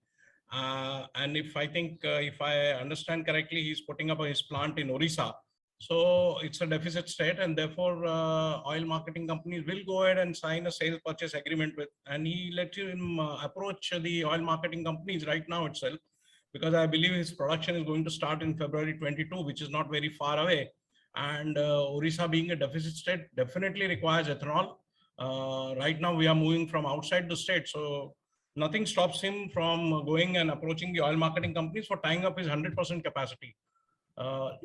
D: And if I understand correctly, he's putting up his plant in Orissa. So it's a deficit state, and therefore oil marketing companies will go ahead and sign a sales purchase agreement with, and he let him approach the oil marketing companies right now itself, because I believe his production is going to start in February 22, which is not very far away. And Orissa being a deficit state definitely requires ethanol. Right now we are moving from outside the state, so nothing stops him from going and approaching the oil marketing companies for tying up his 100% capacity.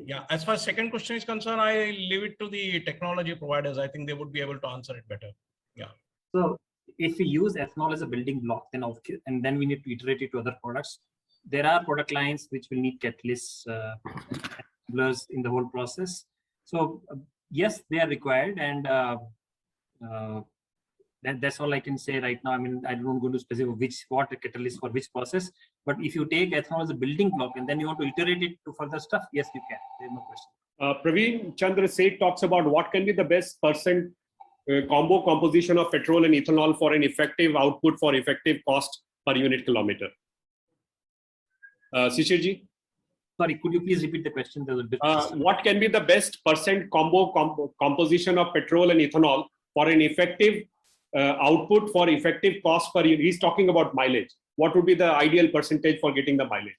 D: Yeah, as far as second question is concerned, I leave it to the technology providers. I think they would be able to answer it better. Yeah.
F: So if we use ethanol as a building block, and then we need to iterate it to other products. There are product lines which will need catalysts, blurs in the whole process. So yes, they are required, and that's all I can say right now. I mean, I don't go to specific what a catalyst for which process, but if you take ethanol as a building block and then you want to iterate it to further stuff, yes, you can. There's no question.
A: Praveen Chandra Seth talks about what can be the best percent combo composition of petrol and ethanol for an effective output for effective cost per unit kilometer. Shishir ji?
F: Sorry, could you please repeat the question? There was a bit
A: what can be the best percent composition of petrol and ethanol for an effective output for effective cost per unit? He's talking about mileage. What would be the ideal percentage for getting the mileage?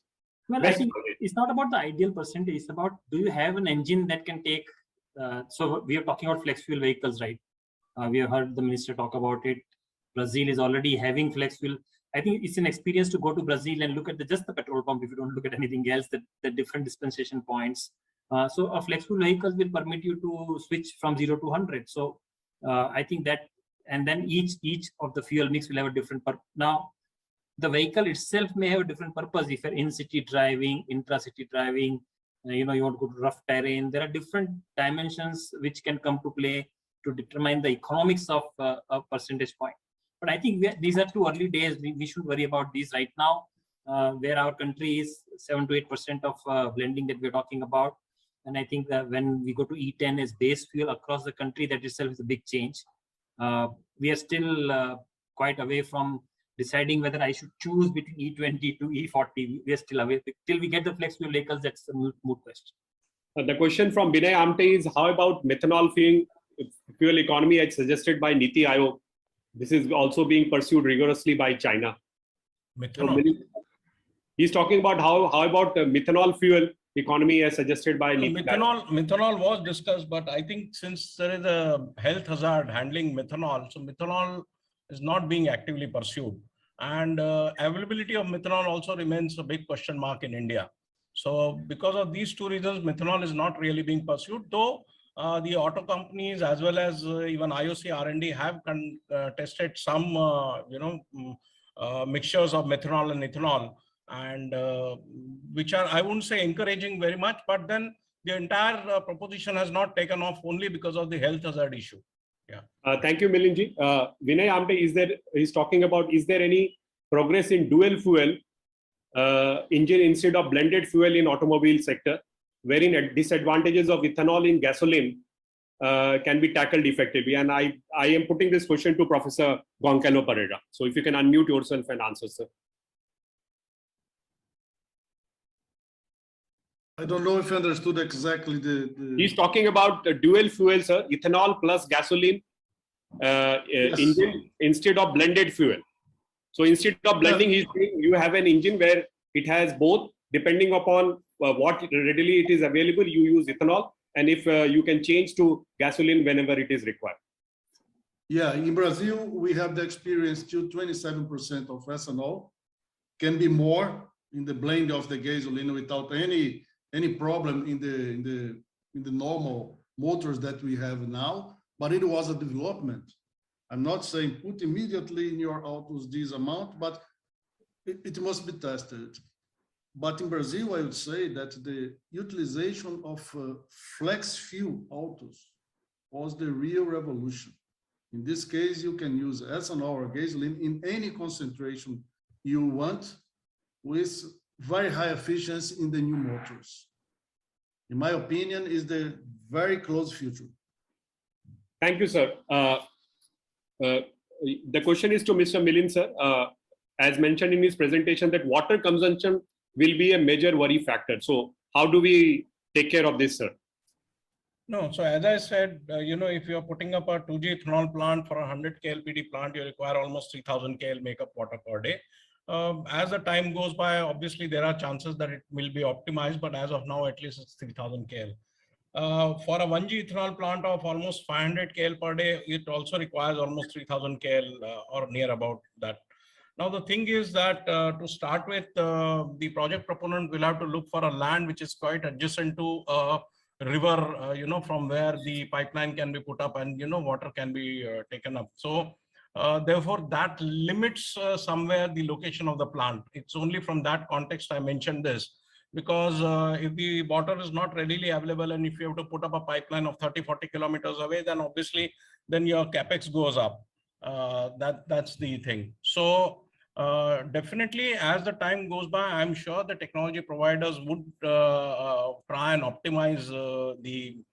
F: Well,
A: best
F: I think
A: mileage.
F: It's not about the ideal percentage. It's about, do you have an engine that can take, so we are talking about flex fuel vehicles, right? We have heard the minister talk about it. Brazil is already having flex fuel. I think it's an experience to go to Brazil and look at just the petrol pump. If you don't look at anything else, the different dispensation points. So a flex fuel vehicles will permit you to switch from 0 to 100. So I think that, and then each of the fuel mix will have a different purpose. Now, the vehicle itself may have a different purpose. If you're in-city driving, intra-city driving, you want to go to rough terrain, there are different dimensions which can come to play to determine the economics of a percentage point. But I think these are too early days. We should worry about these right now, where our country is 7 to 8% of blending that we're talking about. And I think that when we go to E10 as base fuel across the country, that itself is a big change. We are still quite away from deciding whether I should choose between E20 to E40. We are still away. Till we get the flex fuel vehicles, that's the moot question.
A: The question from Binay Amte is, how about methanol fuel economy as suggested by Niti Aayog? This is also being pursued rigorously by China.
D: Methanol.
A: So, he's talking about how about the methanol fuel economy as suggested by Niti Aayog.
D: Methanol was discussed, but I think since there is a health hazard handling methanol, so methanol is not being actively pursued. And availability of methanol also remains a big question mark in India. So because of these two reasons, methanol is not really being pursued, though the auto companies as well as even IOC R&D have tested some, mixtures of methanol and ethanol, and which are, I wouldn't say encouraging very much, but then the entire proposition has not taken off only because of the health hazard issue. Yeah.
A: Thank you, Milinji. Vinay Amte, he's talking about, is there any progress in dual fuel engine instead of blended fuel in automobile sector, wherein disadvantages of ethanol in gasoline can be tackled effectively? And I am putting this question to Professor Goncalo Pereira. So if you can unmute yourself and answer, sir.
E: I don't know if I understood exactly the...
A: He's talking about dual fuel, sir, ethanol plus gasoline
E: Yes.
A: engine instead of blended fuel. So instead of blending, he's saying you have an engine where it has both, depending upon what readily it is available, you use ethanol. And if you can change to gasoline whenever it is required.
E: Yeah, in Brazil, we have the experience till 27% of ethanol, can be more in the blend of the gasoline without any problem in the normal motors that we have now, but it was a development. I'm not saying put immediately in your autos this amount, but it must be tested. But in Brazil, I would say that the utilization of flex fuel autos was the real revolution. In this case, you can use ethanol or gasoline in any concentration you want with very high efficiency in the new motors. In my opinion, is the very close future.
A: Thank you, sir. The question is to Mr. Milind, sir. As mentioned in his presentation, that water consumption will be a major worry factor. So how do we take care of this, sir?
D: No, so as I said, if you're putting up a 2G ethanol plant for a 100 KLPD plant, you require almost 3000 KL makeup water per day. As the time goes by, obviously there are chances that it will be optimized, but as of now, at least it's 3000 KL. For a 1G ethanol plant of almost 500 KL per day, it also requires almost 3000 KL or near about that. Now, the thing is that to start with, the project proponent will have to look for a land which is quite adjacent to a river, from where the pipeline can be put up and, water can be taken up. So therefore, that limits somewhere the location of the plant. It's only from that context I mentioned this, because if the water is not readily available and if you have to put up a pipeline of 30-40 kilometers away, then obviously then your capex goes up. That's the thing. So definitely, as the time goes by, I'm sure the technology providers would try and optimize the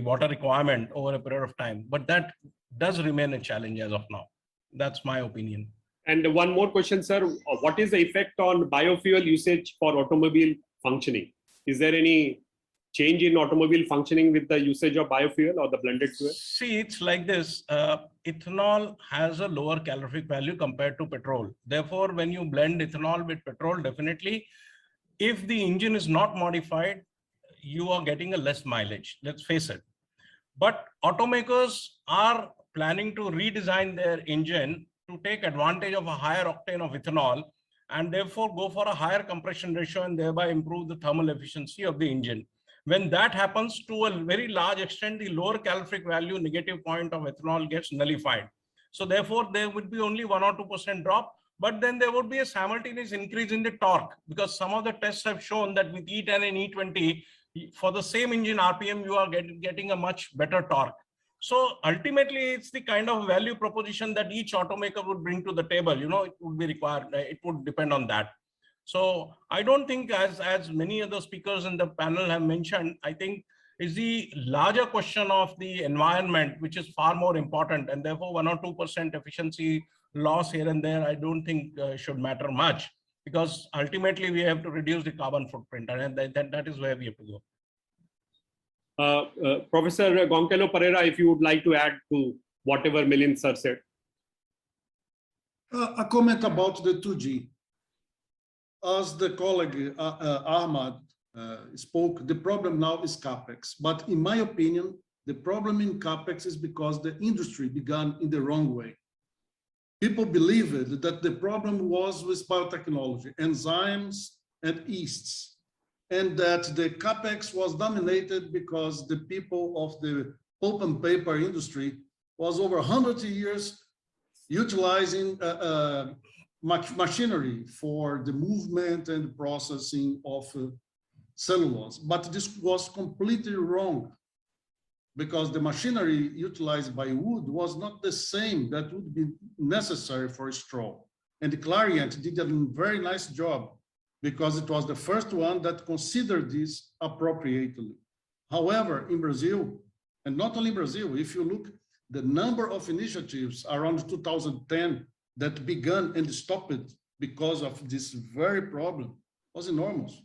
D: water requirement over a period of time. But that does remain a challenge as of now. That's my opinion.
A: And one more question, sir. What is the effect on biofuel usage for automobile functioning? Is there any change in automobile functioning with the usage of biofuel or the blended fuel?
D: See, it's like this. Ethanol has a lower calorific value compared to petrol. Therefore, when you blend ethanol with petrol, definitely, if the engine is not modified, you are getting a less mileage. Let's face it. But automakers are planning to redesign their engine to take advantage of a higher octane of ethanol and therefore go for a higher compression ratio and thereby improve the thermal efficiency of the engine. When that happens, to a very large extent, the lower calorific value negative point of ethanol gets nullified. So therefore, there would be only 1 or 2% drop, but then there would be a simultaneous increase in the torque, because some of the tests have shown that with E10 and E20, for the same engine RPM, you are getting a much better torque. So ultimately, it's the kind of value proposition that each automaker would bring to the table. It would be required. It would depend on that. So I don't think, as many other speakers in the panel have mentioned, I think is the larger question of the environment, which is far more important, and therefore 1 or 2% efficiency loss here and there, I don't think should matter much, because ultimately we have to reduce the carbon footprint, and that is where we have to go.
A: Professor Goncalo Pereira, if you would like to add to whatever Milind sir said.
E: A comment about the 2G. As the colleague Ahmad spoke, the problem now is CAPEX. But in my opinion, the problem in CAPEX is because the industry began in the wrong way. People believed that the problem was with biotechnology, enzymes and yeasts, and that the CAPEX was dominated because the people of the pulp and paper industry was over 100 years utilizing machinery for the movement and processing of cellulose. But this was completely wrong, because the machinery utilized by wood was not the same that would be necessary for straw. And Clariant did a very nice job, because it was the first one that considered this appropriately. However, in Brazil, and not only Brazil, if you look, the number of initiatives around 2010 that began and stopped because of this very problem was enormous.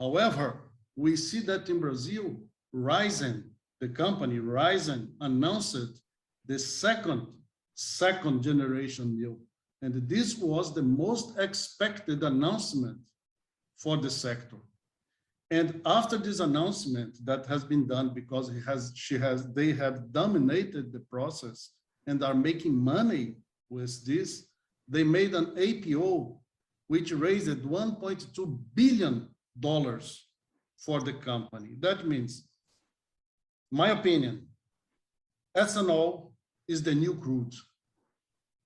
E: However, we see that in Brazil, Ryzen, the company Ryzen, announced the second generation mill. And this was the most expected announcement for the sector. And after this announcement that has been done, because they have dominated the process and are making money with this, they made an APO which raised $1.2 billion for the company. That means, my opinion, ethanol is the new crude.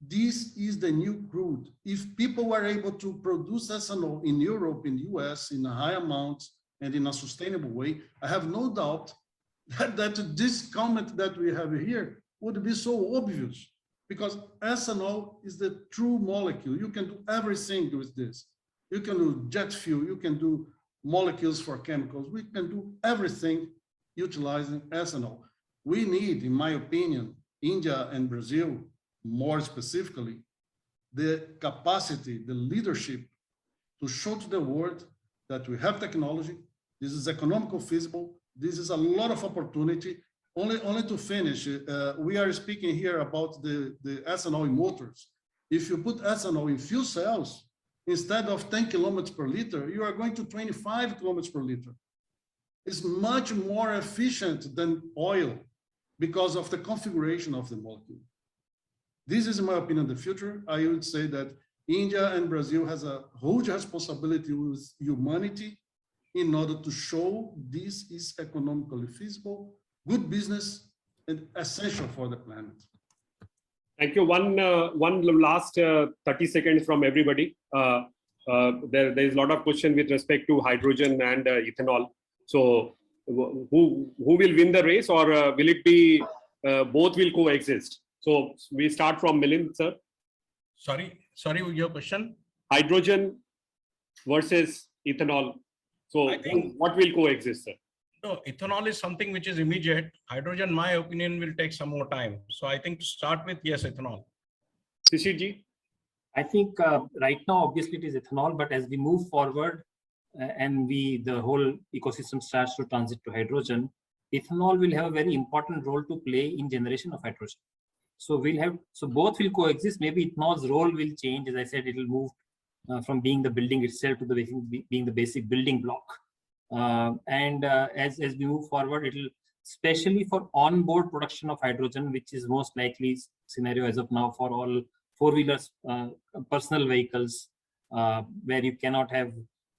E: This is the new crude. If people were able to produce ethanol in Europe, in the US, in a high amount and in a sustainable way, I have no doubt that this comment that we have here would be so obvious, because ethanol is the true molecule. You can do everything with this. You can do jet fuel, you can do molecules for chemicals. We can do everything utilizing ethanol. We need, in my opinion, India and Brazil, more specifically, the capacity, the leadership to show to the world that we have technology, this is economical feasible, this is a lot of opportunity. Only to finish, we are speaking here about the ethanol in motors. If you put ethanol in fuel cells, instead of 10 kilometers per liter, you are going to 25 kilometers per liter. It's much more efficient than oil because of the configuration of the molecule. This is, in my opinion, the future. I would say that India and Brazil has a huge responsibility with humanity in order to show this is economically feasible, good business, and essential for the planet.
A: Thank you. One last 30 seconds from everybody. There is a lot of question with respect to hydrogen and ethanol. So who will win the race, or will it be both will coexist? So we start from Milind, sir.
D: Sorry, your question?
A: Hydrogen versus ethanol. So what will coexist, sir?
D: No, ethanol is something which is immediate. Hydrogen, in my opinion, will take some more time. So I think to start with, yes, ethanol.
A: Shishir ji?
F: I think right now, obviously, it is ethanol, but as we move forward and the whole ecosystem starts to transit to hydrogen, ethanol will have a very important role to play in generation of hydrogen. So both will coexist. Maybe ethanol's role will change. As I said, it will move from being the building itself to being the basic building block. As we move forward, it will, especially for onboard production of hydrogen, which is most likely scenario as of now for all four-wheelers, personal vehicles, where you cannot have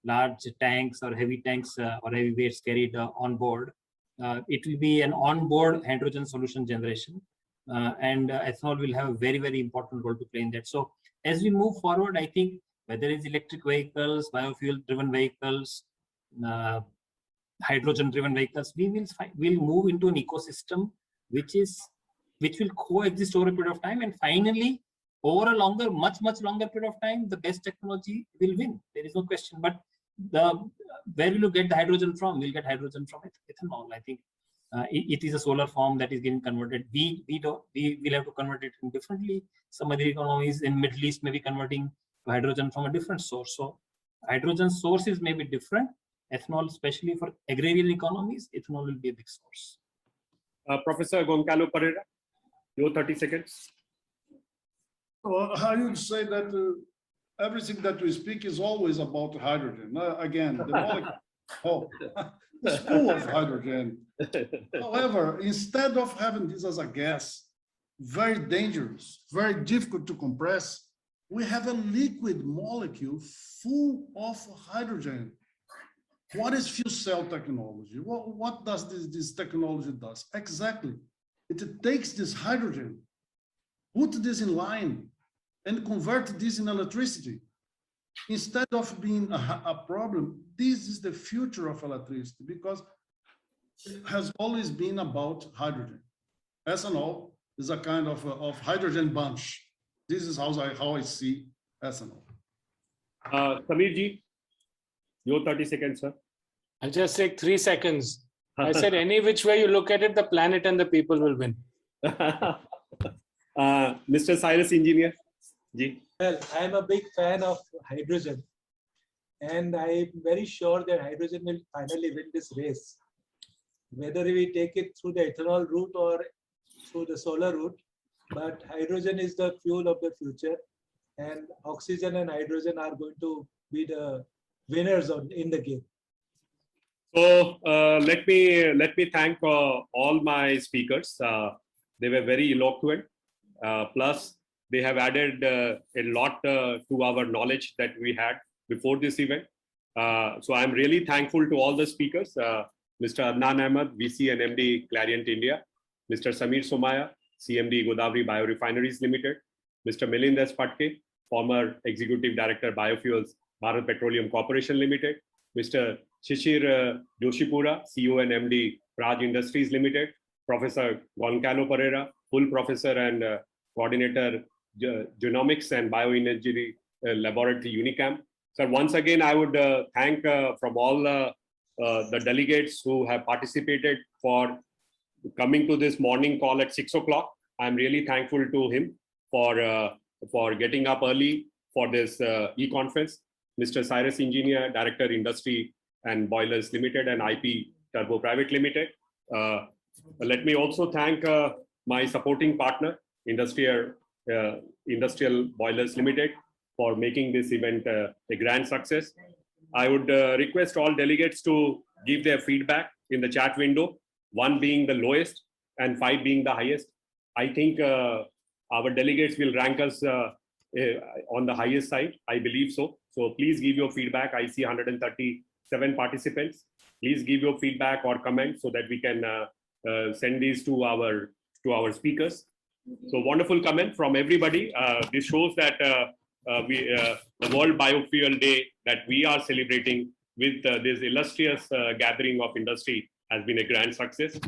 F: large tanks or heavy tanks or heavy weights carried on board. It will be an onboard hydrogen solution generation. And ethanol will have a very, very important role to play in that. So as we move forward, I think whether it's electric vehicles, biofuel driven vehicles, hydrogen driven vehicles, we'll move into an ecosystem which will coexist over a period of time, and finally over a much longer period of time, the best technology will win. There is no question. But where will you get the hydrogen from? We'll get hydrogen from ethanol. I think it is a solar form that is getting converted. We will have to convert it differently. Some other economies in Middle East may be converting to hydrogen from a different source. So hydrogen sources may be different. Ethanol, especially for agrarian economies, ethanol will be a big source.
A: Professor Goncalo Pereira, your 30 seconds.
E: Well, I would say that everything that we speak is always about hydrogen. Again, the molecule is full of hydrogen. However, instead of having this as a gas, very dangerous, very difficult to compress, we have a liquid molecule full of hydrogen. What is fuel cell technology? What does this technology does? Exactly. It takes this hydrogen, put this in line, and convert this in electricity. Instead of being a problem, this is the future of electricity, because it has always been about hydrogen. Ethanol is a kind of hydrogen bunch. This is how I see ethanol.
A: Samir ji, your 30 seconds, sir.
C: I'll just take 3 seconds. I said any which way you look at it, the planet and the people will win.
A: Mr. Cyrus Engineer ji.
B: Well, I'm a big fan of hydrogen. And I'm very sure that hydrogen will finally win this race. Whether we take it through the ethanol route or through the solar route, but hydrogen is the fuel of the future, and oxygen and hydrogen are going to be the winners in the game.
A: So let me thank all my speakers. They were very eloquent. Plus, they have added a lot to our knowledge that we had before this event. So I'm really thankful to all the speakers. Mr. Adnan Ahmed, VC and MD, Clariant India. Mr. Samir Somaya, CMD, Godavari Biorefineries Limited. Mr. Milind S. Patke, former Executive Director, Biofuels, Bharat Petroleum Corporation Limited. Mr. Shishir Joshipura, CEO and MD, Praj Industries Limited. Professor Goncalo Pereira, full professor and coordinator, Genomics and Bioenergy Laboratory, Unicam. So once again, I would thank from all the delegates who have participated for coming to this morning call at 6 o'clock. I'm really thankful to him for getting up early for this e-conference. Mr. Cyrus Engineer, Director, Industry and Boilers Limited and IP Turbo Private Limited. Let me also thank my supporting partner, Industrial Boilers Limited, for making this event a grand success. I would request all delegates to give their feedback in the chat window, 1 being the lowest and 5 being the highest. I think our delegates will rank us on the highest side. I believe so. So please give your feedback. I see 137 participants. Please give your feedback or comment so that we can send these to our speakers. So wonderful comment from everybody. This shows that the World Biofuel Day that we are celebrating with this illustrious gathering of industry has been a grand success.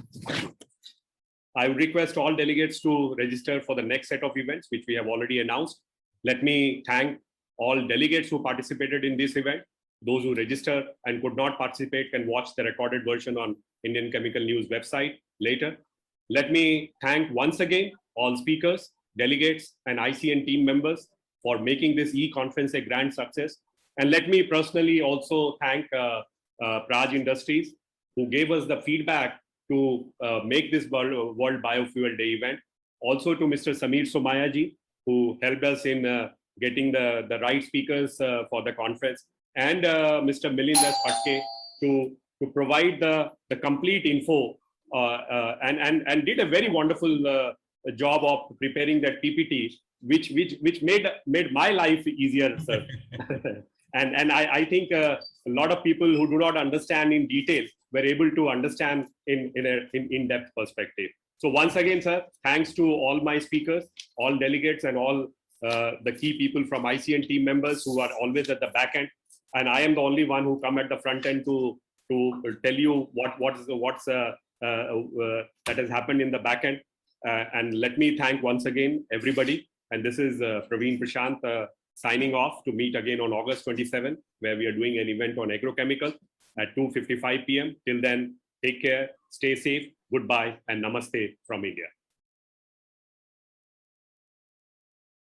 A: I would request all delegates to register for the next set of events, which we have already announced. Let me thank all delegates who participated in this event. Those who register and could not participate can watch the recorded version on Indian Chemical News website later. Let me thank once again all speakers, delegates, and ICN team members for making this e-conference a grand success. And let me personally also thank Praj Industries, who gave us the feedback to make this World Biofuel Day event. Also to Mr. Samir Somaya ji, who helped us in getting the right speakers for the conference, and Mr. Milind S. Patke to provide the complete info and did a very wonderful job of preparing that PPT, which made my life easier, sir. and I think a lot of people who do not understand in detail were able to understand in in-depth perspective. So once again, sir, thanks to all my speakers, all delegates, and all the key people from ICN team members who are always at the back end. And I am the only one who come at the front end to tell you what's that has happened in the back end. And let me thank once again everybody. And this is Praveen Prashant signing off to meet again on August 27, where we are doing an event on agrochemical at 2:55 p.m. Till then, take care, stay safe, goodbye, and namaste from India.